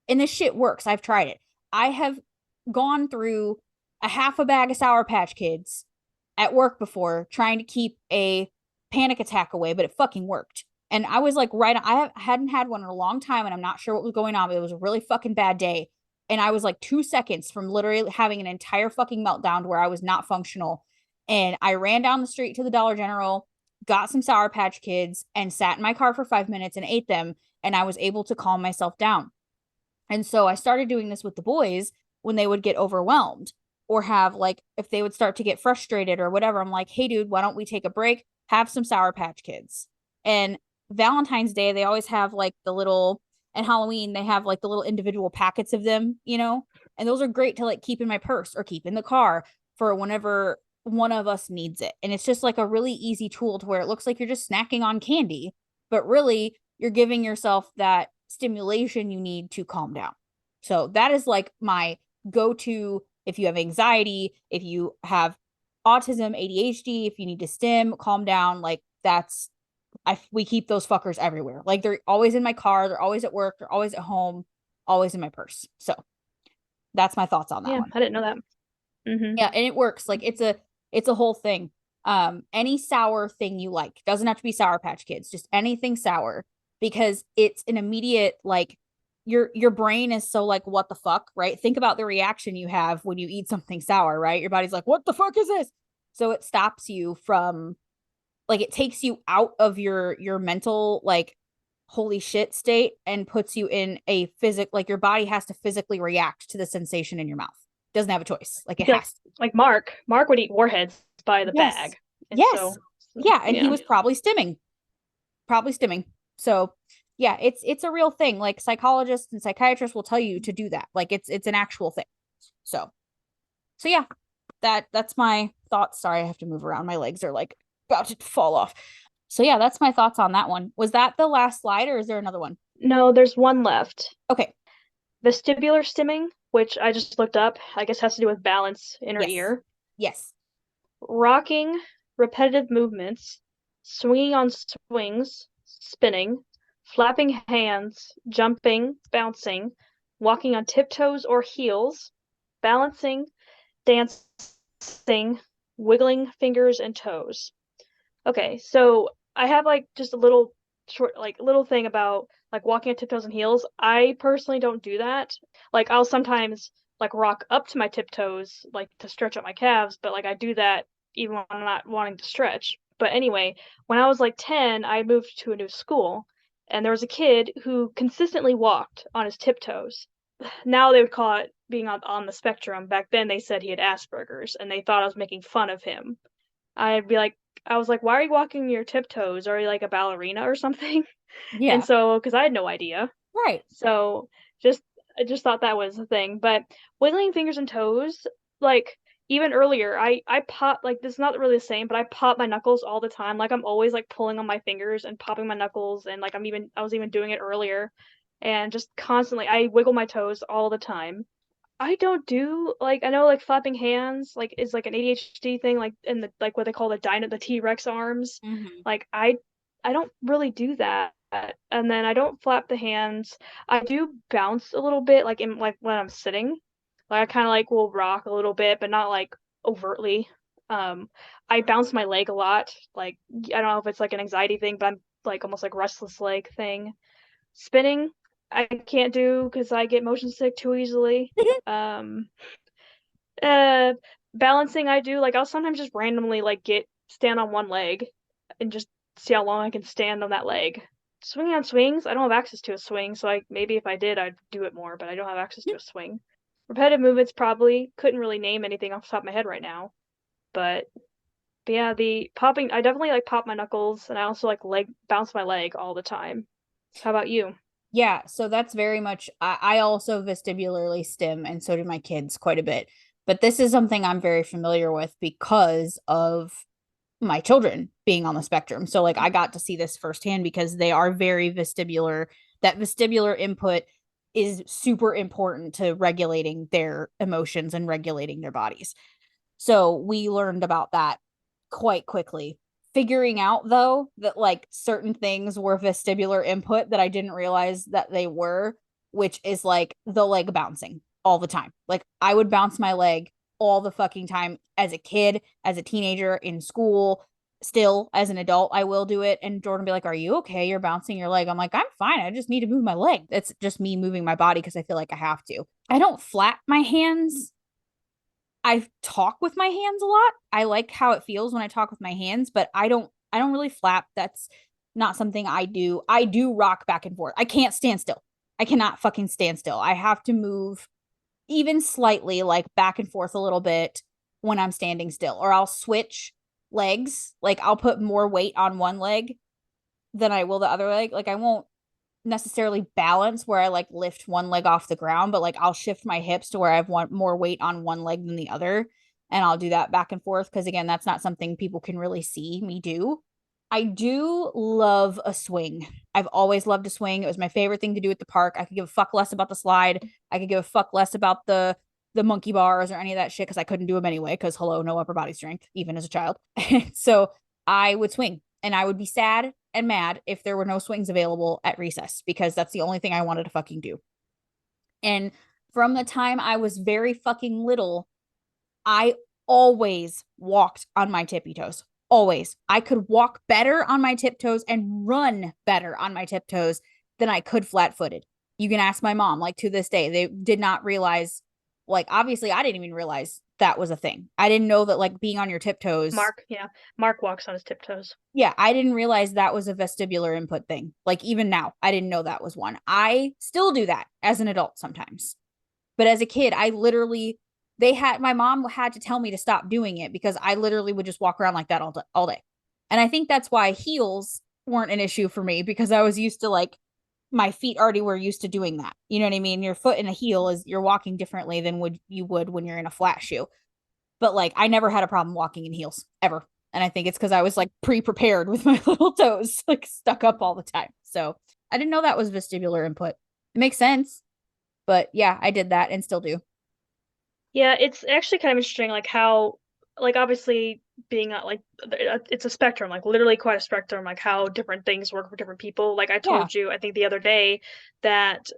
And this shit works. I've tried it. I have gone through a half a bag of Sour Patch Kids at work before trying to keep a panic attack away, but it fucking worked. And I was like, right, hadn't had one in a long time, and I'm not sure what was going on, but it was a really fucking bad day. And I was like 2 seconds from literally having an entire fucking meltdown where I was not functional. And I ran down the street to the Dollar General, got some Sour Patch Kids, and sat in my car for 5 minutes and ate them. And I was able to calm myself down. And so I started doing this with the boys when they would get overwhelmed or have like, if they would start to get frustrated or whatever, I'm like, hey, dude, why don't we take a break? Have some Sour Patch Kids. And Valentine's Day, they always have like the little, and Halloween, they have like the little individual packets of them, and those are great to like keep in my purse or keep in the car for whenever one of us needs it. And it's just like a really easy tool to where it looks like you're just snacking on candy, but really you're giving yourself that stimulation you need to calm down. So that is like my go-to if you have anxiety, if you have autism, ADHD, if you need to stim, calm down, like we keep those fuckers everywhere. Like they're always in my car, they're always at work, they're always at home, always in my purse. So that's my thoughts on that Yeah, one. I didn't know that. Mm-hmm. Yeah, and it works. Like it's a whole thing. Any sour thing you like. Doesn't have to be Sour Patch Kids, just anything sour because it's an immediate like your brain is so like what the fuck, right? Think about the reaction you have when you eat something sour, right? Your body's like, "What the fuck is this?" So it stops you from like it takes you out of your mental like holy shit state and puts you in a like your body has to physically react to the sensation in your mouth. Doesn't have a choice. Like it I feel has to. like Mark would eat warheads by the Yes. bag. And Yes. so Yeah, and he yeah. was probably stimming. Probably stimming. So, yeah, it's a real thing. Like psychologists and psychiatrists will tell you to do that. Like it's an actual thing. So, so yeah, that's my thoughts. Sorry, I have to move around. My legs are like about to fall off. So yeah, that's my thoughts on that one. Was that the last slide or is there another one? No, there's one left. Okay. Vestibular stimming, which I just looked up, I guess has to do with balance in her Yes. ear. Yes. Rocking, repetitive movements, swinging on swings, spinning, flapping hands, jumping, bouncing, walking on tiptoes or heels, balancing, dancing, wiggling fingers and toes. Okay, so I have like just a little short, like little thing about like walking on tiptoes and heels. I personally don't do that. Like I'll sometimes like rock up to my tiptoes, like to stretch out my calves, but like I do that even when I'm not wanting to stretch. But anyway, when I was like 10, I moved to a new school, and there was a kid who consistently walked on his tiptoes. Now they would call it being on the spectrum. Back then they said he had Asperger's, and they thought I was making fun of him. I'd be like, I was like, why are you walking your tiptoes? Are you like a ballerina or something? And Yeah. so, because I had no idea. Right. So just I just thought that was a thing. But wiggling fingers and toes, like even earlier, I pop like this is not really the same, but I pop my knuckles all the time. Like I'm always like pulling on my fingers and popping my knuckles, and like I was even doing it earlier, and just constantly I wiggle my toes all the time. I don't do like I know like flapping hands like is like an ADHD thing like in the like what they call the T-Rex arms. Hmm. Like I don't really do that. And then I don't flap the hands. I do bounce a little bit like in like when I'm sitting. Like I kind of like will rock a little bit, but not like overtly. I bounce my leg a lot. Like I don't know if it's like an anxiety thing, but I'm like almost like restless leg thing. Spinning, I can't do because I get motion sick too easily. Um, uh, Balancing, I do. Like I'll sometimes just randomly like get stand on one leg and just see how long I can stand on that leg. Swinging on swings, I don't have access to a swing, so I maybe if I did, I'd do it more, but I don't have access to a swing. Repetitive movements probably couldn't really name anything off the top of my head right now, but yeah, the popping, I definitely like pop my knuckles, and I also like leg bounce my leg all the time. How about you? Yeah, so that's very much I also vestibularly stim, and so do my kids quite a bit. But this is something I'm very familiar with because of my children being on the spectrum. So like I got to see this firsthand because they are very vestibular. That vestibular input is super important to regulating their emotions and regulating their bodies. So we learned about that quite quickly. Figuring out though that like certain things were vestibular input that I didn't realize that they were, which is like the leg bouncing all the time. Like I would bounce my leg all the fucking time as a kid, as a teenager, in school, still as an adult, I will do it. And Jordan will be like, "Are you okay? You're bouncing your leg." I'm like, "I'm fine. I just need to move my leg." That's just me moving my body because I feel like I have to. I don't flap my hands. I talk with my hands a lot. I like how it feels when I talk with my hands, but I don't really flap. That's not something I do. I do rock back and forth. I can't stand still. I cannot fucking stand still. I have to move even slightly like back and forth a little bit when I'm standing still, or I'll switch legs. Like I'll put more weight on one leg than I will the other leg. Like I won't necessarily balance where I like lift one leg off the ground, but like I'll shift my hips to where I have one more weight on one leg than the other. And I'll do that back and forth because again, that's not something people can really see me do. I do love a swing. I've always loved a swing. It was my favorite thing to do at the park. I could give a fuck less about the slide. I could give a fuck less about the monkey bars or any of that shit because I couldn't do them anyway. Because hello, no upper body strength, even as a child. So I would swing, and I would be sad and mad if there were no swings available at recess because that's the only thing I wanted to fucking do. And from the time I was very fucking little, I always walked on my tippy toes. Always. I could walk better on my tiptoes and run better on my tiptoes than I could flat footed. You can ask my mom, like to this day, they did not realize, like, obviously, I didn't even realize that was a thing. I didn't know that, like, being on your tiptoes. Mark, yeah. Mark walks on his tiptoes. Yeah, I didn't realize that was a vestibular input thing. Like, even now, I didn't know that was one. I still do that as an adult sometimes. But as a kid, I literally, my mom had to tell me to stop doing it because I literally would just walk around like that all day. And I think that's why heels weren't an issue for me because I was used to like, my feet already were used to doing that. You know what I mean? Your foot in a heel is you're walking differently than would you would when you're in a flat shoe. But like I never had a problem walking in heels ever. And I think it's because I was like pre-prepared with my little toes like stuck up all the time. So I didn't know that was vestibular input. It makes sense. But yeah, I did that and still do. Yeah, it's actually kind of interesting, like how, like obviously being like it's a spectrum, like literally quite a spectrum, like how different things work for different people. Like I Yeah. told you, I think the other day that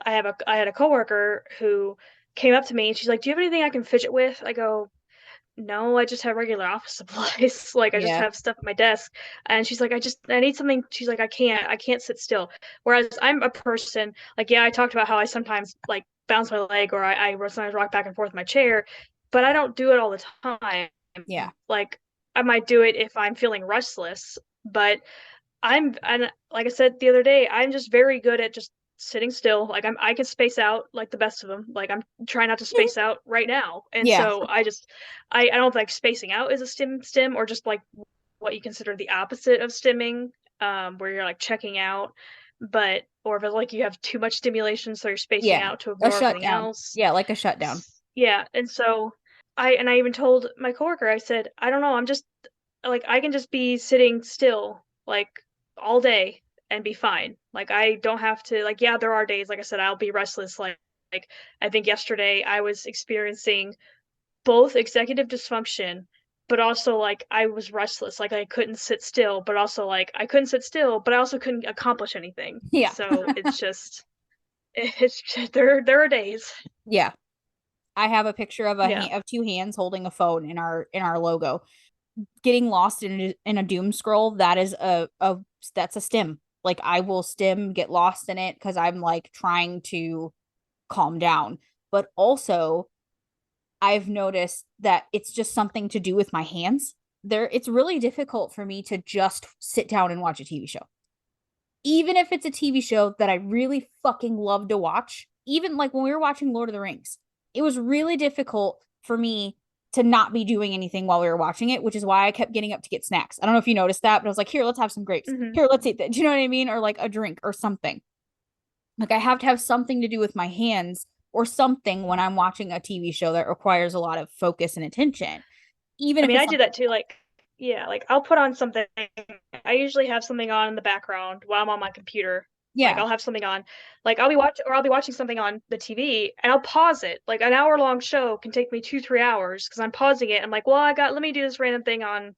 I had a coworker who came up to me and she's like, "Do you have anything I can fidget with?" I go, "No, I just have regular office supplies. Like I just Yeah. have stuff at my desk." And she's like, I need something." She's like, I can't sit still." Whereas I'm a person, like, yeah, I talked about how I sometimes like bounce my leg or I sometimes rock back and forth in my chair, but I don't do it all the time. Yeah. Like I might do it if I'm feeling restless, but and like I said the other day, I'm just very good at just sitting still. Like I can space out like the best of them. Like I'm trying not to space out right now. And Yeah. so I don't think spacing out is a stim or just like what you consider the opposite of stimming, where you're like checking out, but or if it's like you have too much stimulation, so you're spacing Yeah. out to A ignore everything shutdown. else. Yeah, like a shutdown. Yeah, and so I even told my coworker, I said, I don't know, I'm just like I can just be sitting still like all day and be fine. Like I don't have to like yeah, there are days like I said I'll be restless like I think yesterday I was experiencing both executive dysfunction but also like I was restless, like I couldn't sit still, but also like I couldn't sit still, but I also couldn't accomplish anything. Yeah. So it's just it's just, there are days. Yeah. I have a picture of Yeah. of two hands holding a phone in our logo. Getting lost in a doom scroll, that is a that's a stim. Like I will stim, get lost in it because I'm like trying to calm down. But also, I've noticed that it's just something to do with my hands. It's really difficult for me to just sit down and watch a TV show. Even if it's a TV show that I really fucking love to watch, even like when we were watching Lord of the Rings, it was really difficult for me to not be doing anything while we were watching it, which is why I kept getting up to get snacks. I don't know if you noticed that, but I was like, here, let's have some grapes. Hmm. Here, let's eat that. Do you know what I mean? Or like a drink or something. Like I have to have something to do with my hands or something when I'm watching a TV show that requires a lot of focus and attention, even I if mean, it's I do something. that too. Like, yeah, like I'll put on something. I usually have something on in the background while I'm on my computer. Like, Yeah. I'll have something on. Like, I'll be watching something on the TV and I'll pause it. Like, an hour long show can take me 2, 3 hours because I'm pausing it. I'm like, well, let me do this random thing on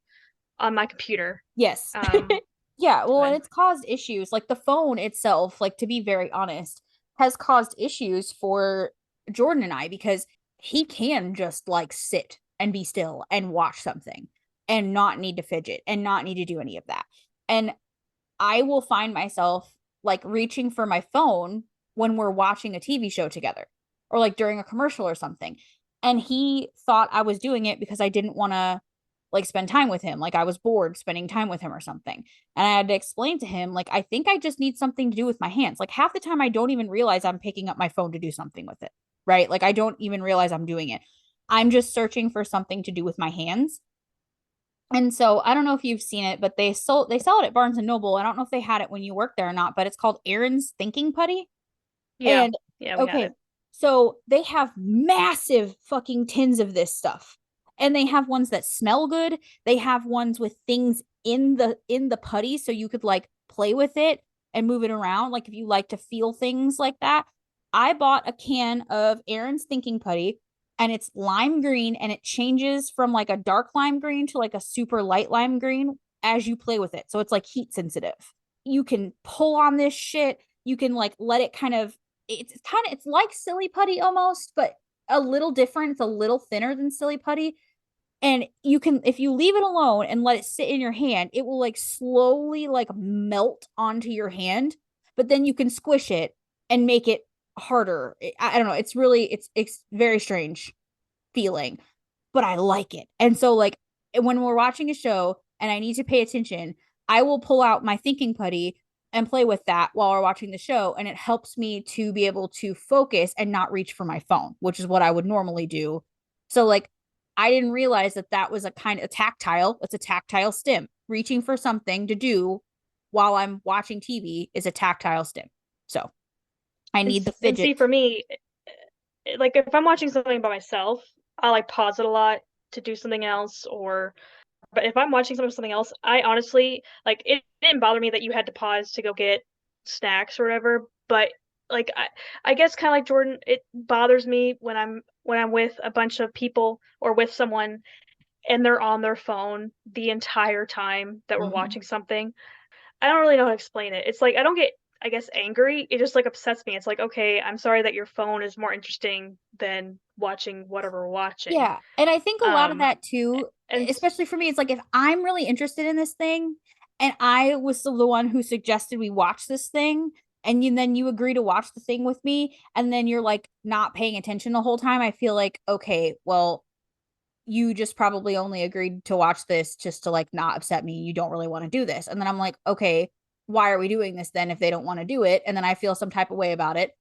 my computer. Yes. Um, Yeah, well, and but it's caused issues. Like the phone itself, like to be very honest, has caused issues for Jordan and I because he can just like sit and be still and watch something and not need to fidget and not need to do any of that. And I will find myself like reaching for my phone when we're watching a TV show together or like during a commercial or something. And he thought I was doing it because I didn't want to like spend time with him. Like I was bored spending time with him or something. And I had to explain to him, like, I think I just need something to do with my hands. Like half the time I don't even realize I'm picking up my phone to do something with it. Right. Like I don't even realize I'm doing it. I'm just searching for something to do with my hands. And so I don't know if you've seen it, but they sell it at Barnes and Noble. I don't know if they had it when you worked there or not, but it's called Aaron's Thinking Putty. yeah, And yeah, we had okay, it. so they have massive fucking tins of this stuff. And they have ones that smell good. They have ones with things in the putty so you could like play with it and move it around like if you like to feel things like that. I bought a can of Aaron's Thinking Putty and it's lime green and it changes from like a dark lime green to like a super light lime green as you play with it. So it's like heat sensitive. You can pull on this shit. You can like let it kind of it's like silly putty almost, but a little different. It's a little thinner than silly putty. And you can if you leave it alone and let it sit in your hand, it will like slowly like melt onto your hand, but then you can squish it and make it harder. I don't know. It's very strange feeling, but I like it. And so like when we're watching a show and I need to pay attention, I will pull out my thinking putty and play with that while we're watching the show and it helps me to be able to focus and not reach for my phone, which is what I would normally do. So like I didn't realize that that was a kind of tactile, it's a tactile stim. Reaching for something to do while I'm watching TV is a tactile stim. So I need the And see, fidget. for me, like if I'm watching something by myself, I like pause it a lot to do something else or but if I'm watching something else, I honestly like it didn't bother me that you had to pause to go get snacks or whatever, but like I guess kind of like Jordan, it bothers me when I'm with a bunch of people or with someone and they're on their phone the entire time that we're Mhm. watching something. I don't really know how to explain it. It's like I don't get I guess angry. It just like upsets me. It's like, okay, I'm sorry that your phone is more interesting than watching whatever we're watching. Yeah. And I think a lot of Um that too, and especially for me, it's like if I'm really interested in this thing and I was the one who suggested we watch this thing and then you agree to watch the thing with me and then you're like not paying attention the whole time, I feel like, okay, well, you just probably only agreed to watch this just to like not upset me. You don't really want to do this. And then I'm like, okay, why are we doing this then if they don't want to do it? And then I feel some type of way about it.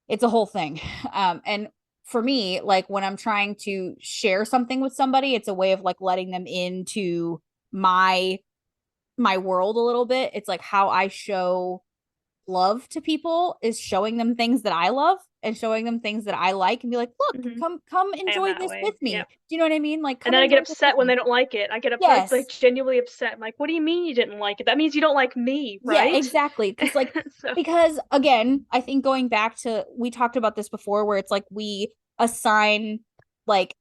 It's a whole thing. And for me, like when I'm trying to share something with somebody, it's a way of like letting them into my world a little bit. It's like how I show love to people is showing them things that I love and showing them things that I like and be like, look, Hmm. come I am enjoy that this way. with me. Yeah. Do you know what I mean? Like And come then I enjoy get this with upset when me. they don't like it. I get up like Yes. genuinely upset. I'm like, what do you mean you didn't like it? That means you don't like me, Yeah, right? exactly. Because like So, because again, I think going back to we talked about this before where it's like we assign like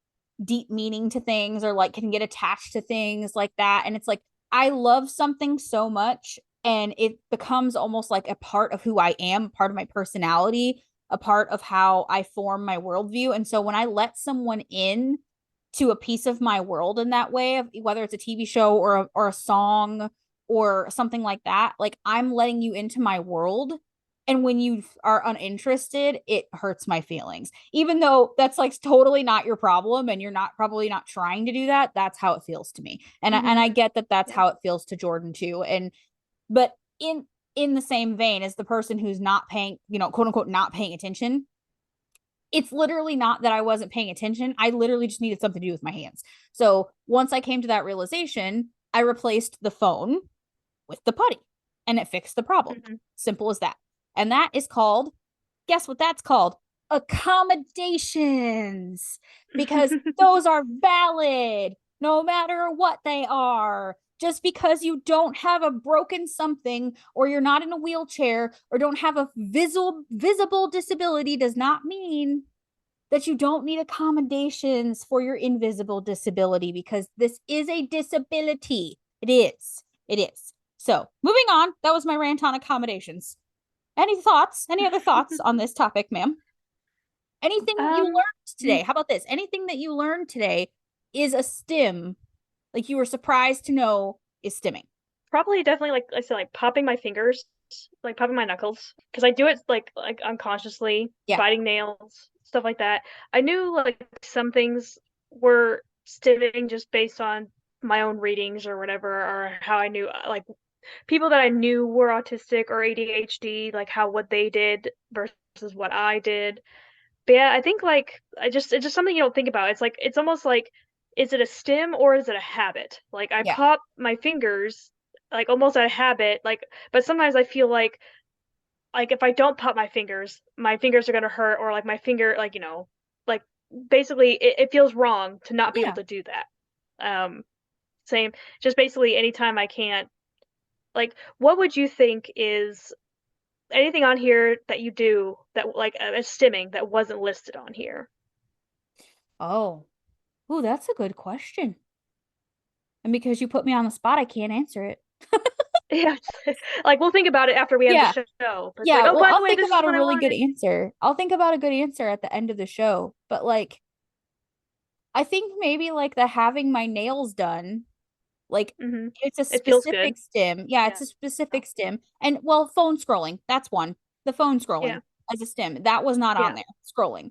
deep meaning to things or like can get attached to things like that. And it's like I love something so much and it becomes almost like a part of who I am, part of my personality, a part of how I form my worldview. And so when I let someone in to a piece of my world in that way, whether it's a TV show or a song or something like that, like I'm letting you into my world. And when you are uninterested, it hurts my feelings. Even though that's like totally not your problem and you're not probably not trying to do that, that's how it feels to me. And hmm. I get that that's Yeah. how it feels to Jordan too. And but in the same vein as the person who's not paying, quote unquote not paying attention, it's literally not that I wasn't paying attention. I literally just needed something to do with my hands. So once I came to that realization, I replaced the phone with the putty and it fixed the problem. Hmm. Simple as that. And that is called, guess what that's called? Accommodations. Because those are valid no matter what they are. Just because you don't have a broken something or you're not in a wheelchair or don't have a visible disability does not mean that you don't need accommodations for your invisible disability because this is a disability. It is. It is. So, moving on, that was my rant on accommodations. Any thoughts? Any other thoughts on this topic, ma'am? Anything that you Um, learned today? How about this? Anything that you learned today is a stim, like you were surprised to know is stimming. Probably definitely like I said, like popping my fingers, like popping my knuckles, because I do it like unconsciously, Yeah. biting nails, stuff like that. I knew like some things were stimming just based on my own readings or whatever, or how I knew like people that I knew were autistic or ADHD, like how what they did versus what I did. But yeah, I think like it's just something you don't think about. It's like it's almost like is it a stim or is it a habit? Like I Yeah. pop my fingers like almost out of habit, like but sometimes I feel like if I don't pop my fingers are gonna hurt or like my finger like like basically it feels wrong to not be able Yeah. to do that. Um Same just basically anytime I can't like what would you think is anything on here that you do that like a stimming that wasn't listed on here? Oh. Ooh, that's a good question. And because you put me on the spot, I can't answer it. Yeah, like we'll think about it after we end the Yeah. show. But it's like, Yeah, oh, well, by the I'll way, think this is about a what I really good wanted. answer. I'll think about a good answer at the end of the show. But like, I think maybe like the having my nails done, like Hmm. it's a It feels good. specific stim. Yeah, it's Yeah. a specific stim. And well, phone scrolling, that's one. The phone scrolling Yeah. as a stim. That was not on Yeah. there, scrolling.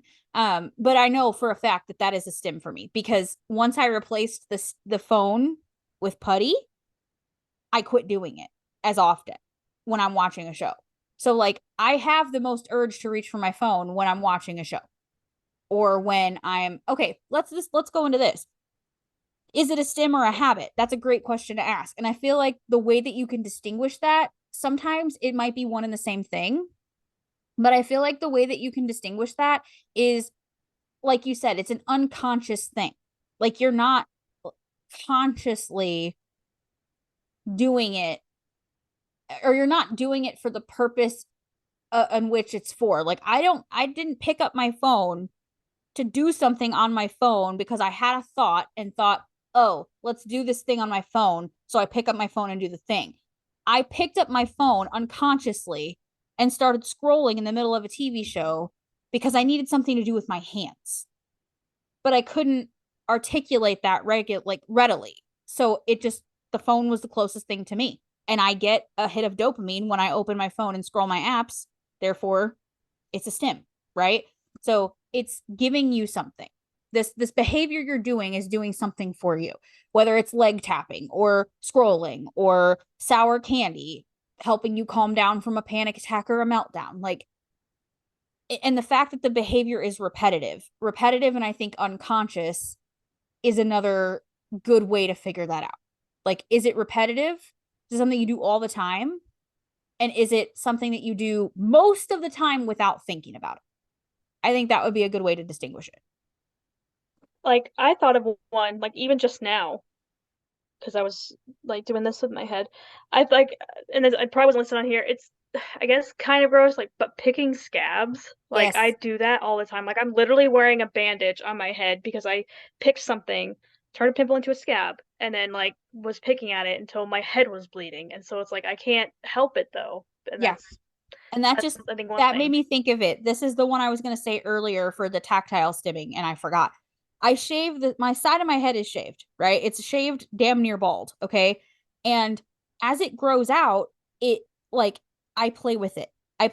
But I know for a fact that that is a stim for me because once I replaced the phone with putty, I quit doing it as often when I'm watching a show. So like I have the most urge to reach for my phone when I'm watching a show or when I'm okay, let's go into this. Is it a stim or a habit? That's a great question to ask. And I feel like the way that you can distinguish that, sometimes it might be one and the same thing, but I feel like the way that you can distinguish that is like you said, it's an unconscious thing. Like you're not consciously doing it or you're not doing it for the purpose in which it's for. Like I didn't pick up my phone to do something on my phone because I had a thought and thought, oh, let's do this thing on my phone. So I pick up my phone and do the thing. I picked up my phone unconsciously and started scrolling in the middle of a TV show because I needed something to do with my hands, but I couldn't articulate that like readily. So it just the phone was the closest thing to me. And I get a hit of dopamine when I open my phone and scroll my apps. Therefore, it's a stim, right? So it's giving you something. this behavior you're doing is doing something for you, whether it's leg tapping or scrolling or sour candy, helping you calm down from a panic attack or a meltdown. Like, and the fact that the behavior is repetitive, and I think unconscious is another good way to figure that out. Like, is it repetitive? Is it something you do all the time? And is it something that you do most of the time without thinking about it? I think that would be a good way to distinguish it. Like I thought of one, like even just now, because I was like doing this with my head. I like, and I probably wasn't listed on here. It's, I guess, kind of gross, like, but picking scabs. Like I Yes. do that all the time. Like I'm literally wearing a bandage on my head because I picked something, turned a pimple into a scab, and then like was picking at it until my head was bleeding. And so it's like I can't help it though. And Yeah. And that that's just I think one that made thing. me think of it. This is the one I was going to say earlier for the tactile stimming, and I forgot. I shaved my side of my head is shaved, right? It's shaved damn near bald, okay? And as it grows out, it like I play with it.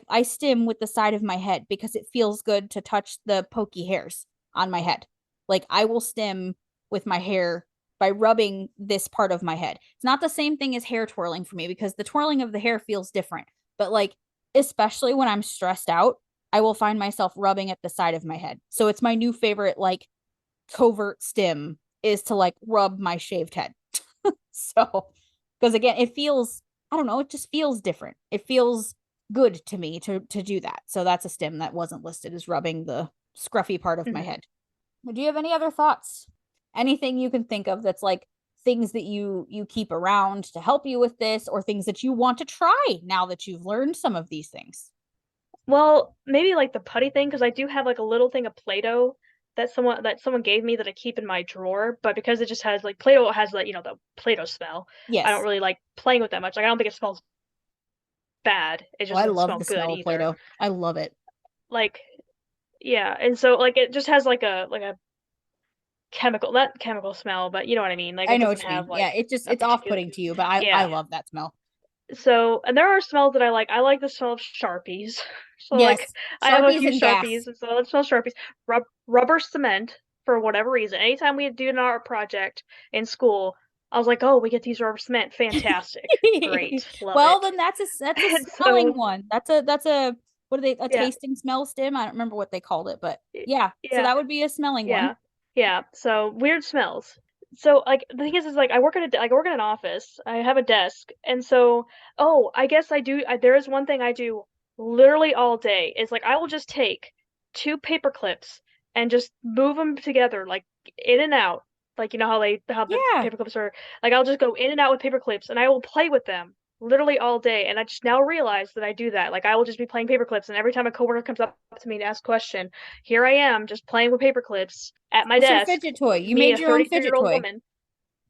I stim with the side of my head because it feels good to touch the pokey hairs on my head. Like I will stim with my hair by rubbing this part of my head. It's not the same thing as hair twirling for me because the twirling of the hair feels different. But like, especially when I'm stressed out, I will find myself rubbing at the side of my head. So it's my new favorite, like, covert stim is to like rub my shaved head. So, because again, it feels, I don't know, it just feels different. It feels good to me to do that. So that's a stim that wasn't listed as rubbing the scruffy part of my Hmm. head. Do you have any other thoughts? Anything you can think of that's like things that you keep around to help you with this, or things that you want to try now that you've learned some of these things? Well, maybe like the putty thing, because I do have like a little thing of Play-Doh that someone gave me that I keep in my drawer, but because it just has like Play-Doh has like, the Play-Doh smell. I don't Yes. really like playing with that much. Like I don't think it smells bad. It Oh, just I doesn't love smell the good smell of either. Play-Doh. I love it. Like yeah, and so like it just has like a chemical, not chemical smell, but you know what I mean. Like I it know doesn't what you have mean. Yeah, like a it's particular off-putting to you, but I yeah. love that smell. So, and there are smells that I like. I like the smell of Sharpies. So, like, Yes. I have a Sharpies few and gas. Sharpies, and so I smell Sharpies. Rubber cement, for whatever reason. Anytime we do an art project in school, I was like, oh, we get these rubber cement. Fantastic. Great. Love Well, it. then that's a And smelling so, one. That's a what are they, a yeah, tasting smell stim? I don't remember what they called it, but yeah. So yeah, that would be a smelling one. yeah, yeah. So, weird smells. So, like, the thing is like, I work at I work in an office. I have a desk, and so, oh, I guess I do. There is one thing I do literally all day. Is like I will just take two paper clips and just move them together, like in and out. Like you know how the Yeah. paper clips are. Like I'll just go in and out with paper clips, and I will play with them literally all day. And I just now realize that I do that. Like I will just be playing paper clips, and every time a coworker comes up to me to ask a question, here I am just playing with paper clips at my That's your desk, fidget toy. You me, made a your own 33-year-old fidget year old toy. woman.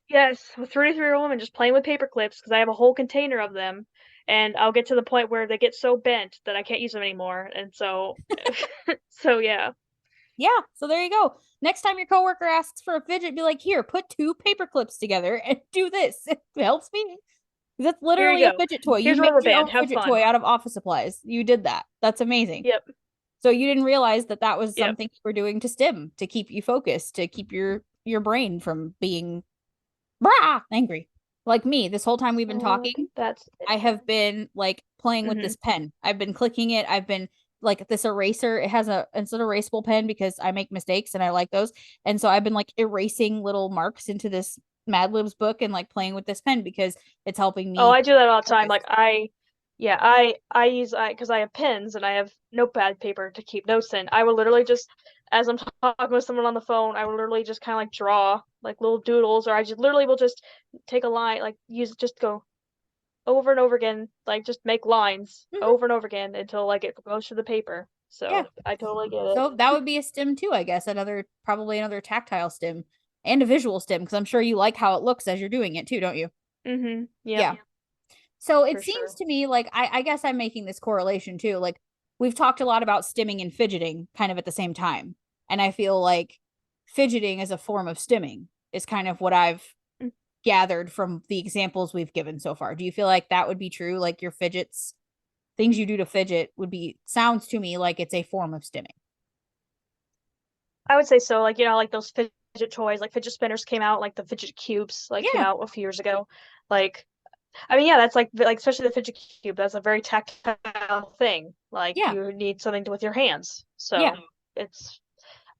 Yes, a 33-year-old woman just playing with paper clips because I have a whole container of them, and I'll get to the point where they get so bent that I can't use them anymore. And so, so yeah, Yeah. So there you go. Next time your coworker asks for a fidget, be like, here, put two paper clips together and do this. It helps me. That's here you literally a go. fidget toy. You Here's a made rubber your band. own Have fidget fun. toy out of office supplies. You did that. That's amazing. Yep, So you didn't realize that that was yep. something you were doing to stim, to keep you focused, to keep your brain from being angry. Like me, this whole time we've been Oh, talking, that's I have been like playing with mm-hmm. this pen. I've been clicking it. I've been like this eraser. It has it's an erasable pen because I make mistakes and I like those. And so I've been like erasing little marks into this Mad Libs book and like playing with this pen because it's helping Oh, me I do that all the time. focus. Like yeah, I use because I have pens and I have notepad paper to keep notes in. I will literally just, as I'm talking with someone on the phone, I will literally just kind of like draw like little doodles, or I just literally will just take a line, like use just go over and over again, like just make lines Mhm. over and over again until like it goes to the paper. Yeah. So I totally get it. So that would be a stim too, I guess. Another, probably another tactile stim and a visual stim because I'm sure you like how it looks as you're doing it too, don't you? Mm-hmm. Yep, Yeah. So it for seems sure. to me like I guess I'm making this correlation too. Like we've talked a lot about stimming and fidgeting kind of at the same time. And I feel like fidgeting is a form of stimming, is kind of what I've gathered from the examples we've given so far. Do you feel like that would be true? Like your fidgets, things you do to fidget would be, sounds to me like it's a form of stimming. I would say so. Like, like those fidget toys, like fidget spinners came out, like the fidget cubes, like came Yeah, out a few years ago. Like, I mean, yeah, that's like especially the fidget cube. That's a very tactile thing. Like, yeah, you need something to, with your hands. yeah. So it's.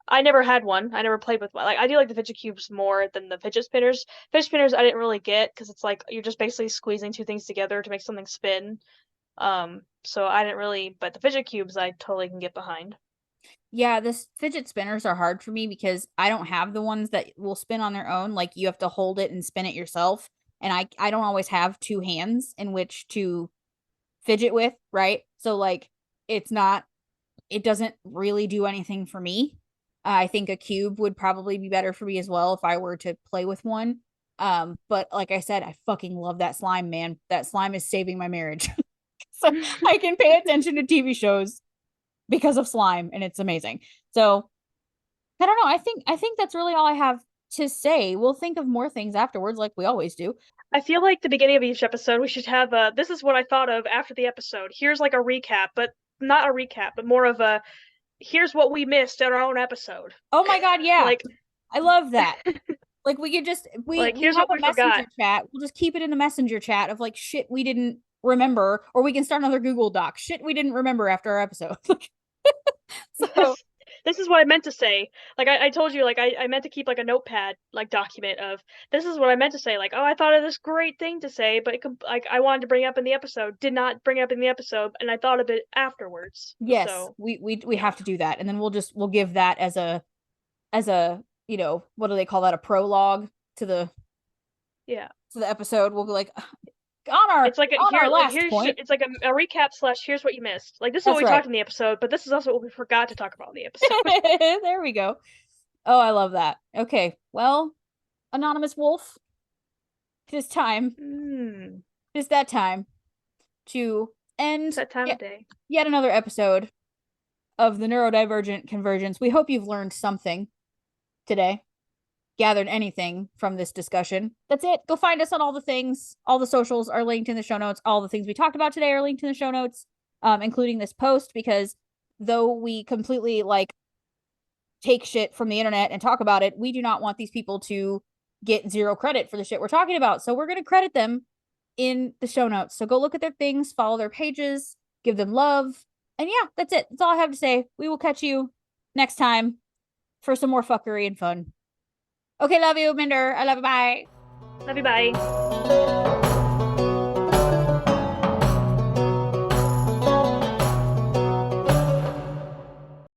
I never had one. I never played with one. Like, I do like the fidget cubes more than the fidget spinners. Fidget spinners I didn't really get because it's like you're just basically squeezing two things together to make something spin. So I didn't really, but the fidget cubes I totally can get behind. Yeah, this fidget spinners are hard for me because I don't have the ones that will spin on their own. Like you have to hold it and spin it yourself. And I don't always have two hands in which to fidget with, right? So like it's not it doesn't really do anything for me. I think a cube would probably be better for me as well if I were to play with one. But like I said, I fucking love that slime, man. That slime is saving my marriage. So I can pay attention to TV shows because of slime and it's amazing. So I don't know. I think that's really all I have to say. We'll think of more things afterwards like we always do. I feel like the beginning of each episode we should have this is what I thought of after the episode. Here's like a recap, but not a recap, but more of a here's what we missed in our own episode. Oh my god, yeah. Like I love that. Like we could just we here's have what a we messenger forgot. chat. We'll just keep it in the messenger chat of like shit we didn't remember, or we can start another Google Doc. Shit we didn't remember after our episode. So This this is what I meant to say. Like I told you, like I meant to keep like a notepad like document of this is what I meant to say. Like, oh, I thought of this great thing to say, but it could like I wanted to bring it up in the episode, did not bring it up in the episode, and I thought of it afterwards. yes, So we yeah. have to do that. And then we'll give that as a, what do they call that? A prologue to Yeah. the episode. We'll be like on It's like a our here like last here's point. it's like a recap slash here's what you missed. Like this is what That's we right. talked in the episode, but this is also what we forgot to talk about in the episode. There we go. Oh, I love that. Okay. Well, Anonymous Wolf, it is time. Hmm. It is that time to It's end that time of day. yet another episode of the Neurodivergent Convergence. We hope you've learned something today, gathered anything from this discussion. That's it. Go find us on all the things. All the socials are linked in the show notes. All the things we talked about today are linked in the show notes, including this post, because though we completely like take shit from the internet and talk about it, we do not want these people to get zero credit for the shit we're talking about. So we're going to credit them in the show notes. So go look at their things, follow their pages, give them love. And yeah, that's it. That's all I have to say. We will catch you next time for some more fuckery and fun. Okay, love you, Minder. I love you. Bye. Love you, bye.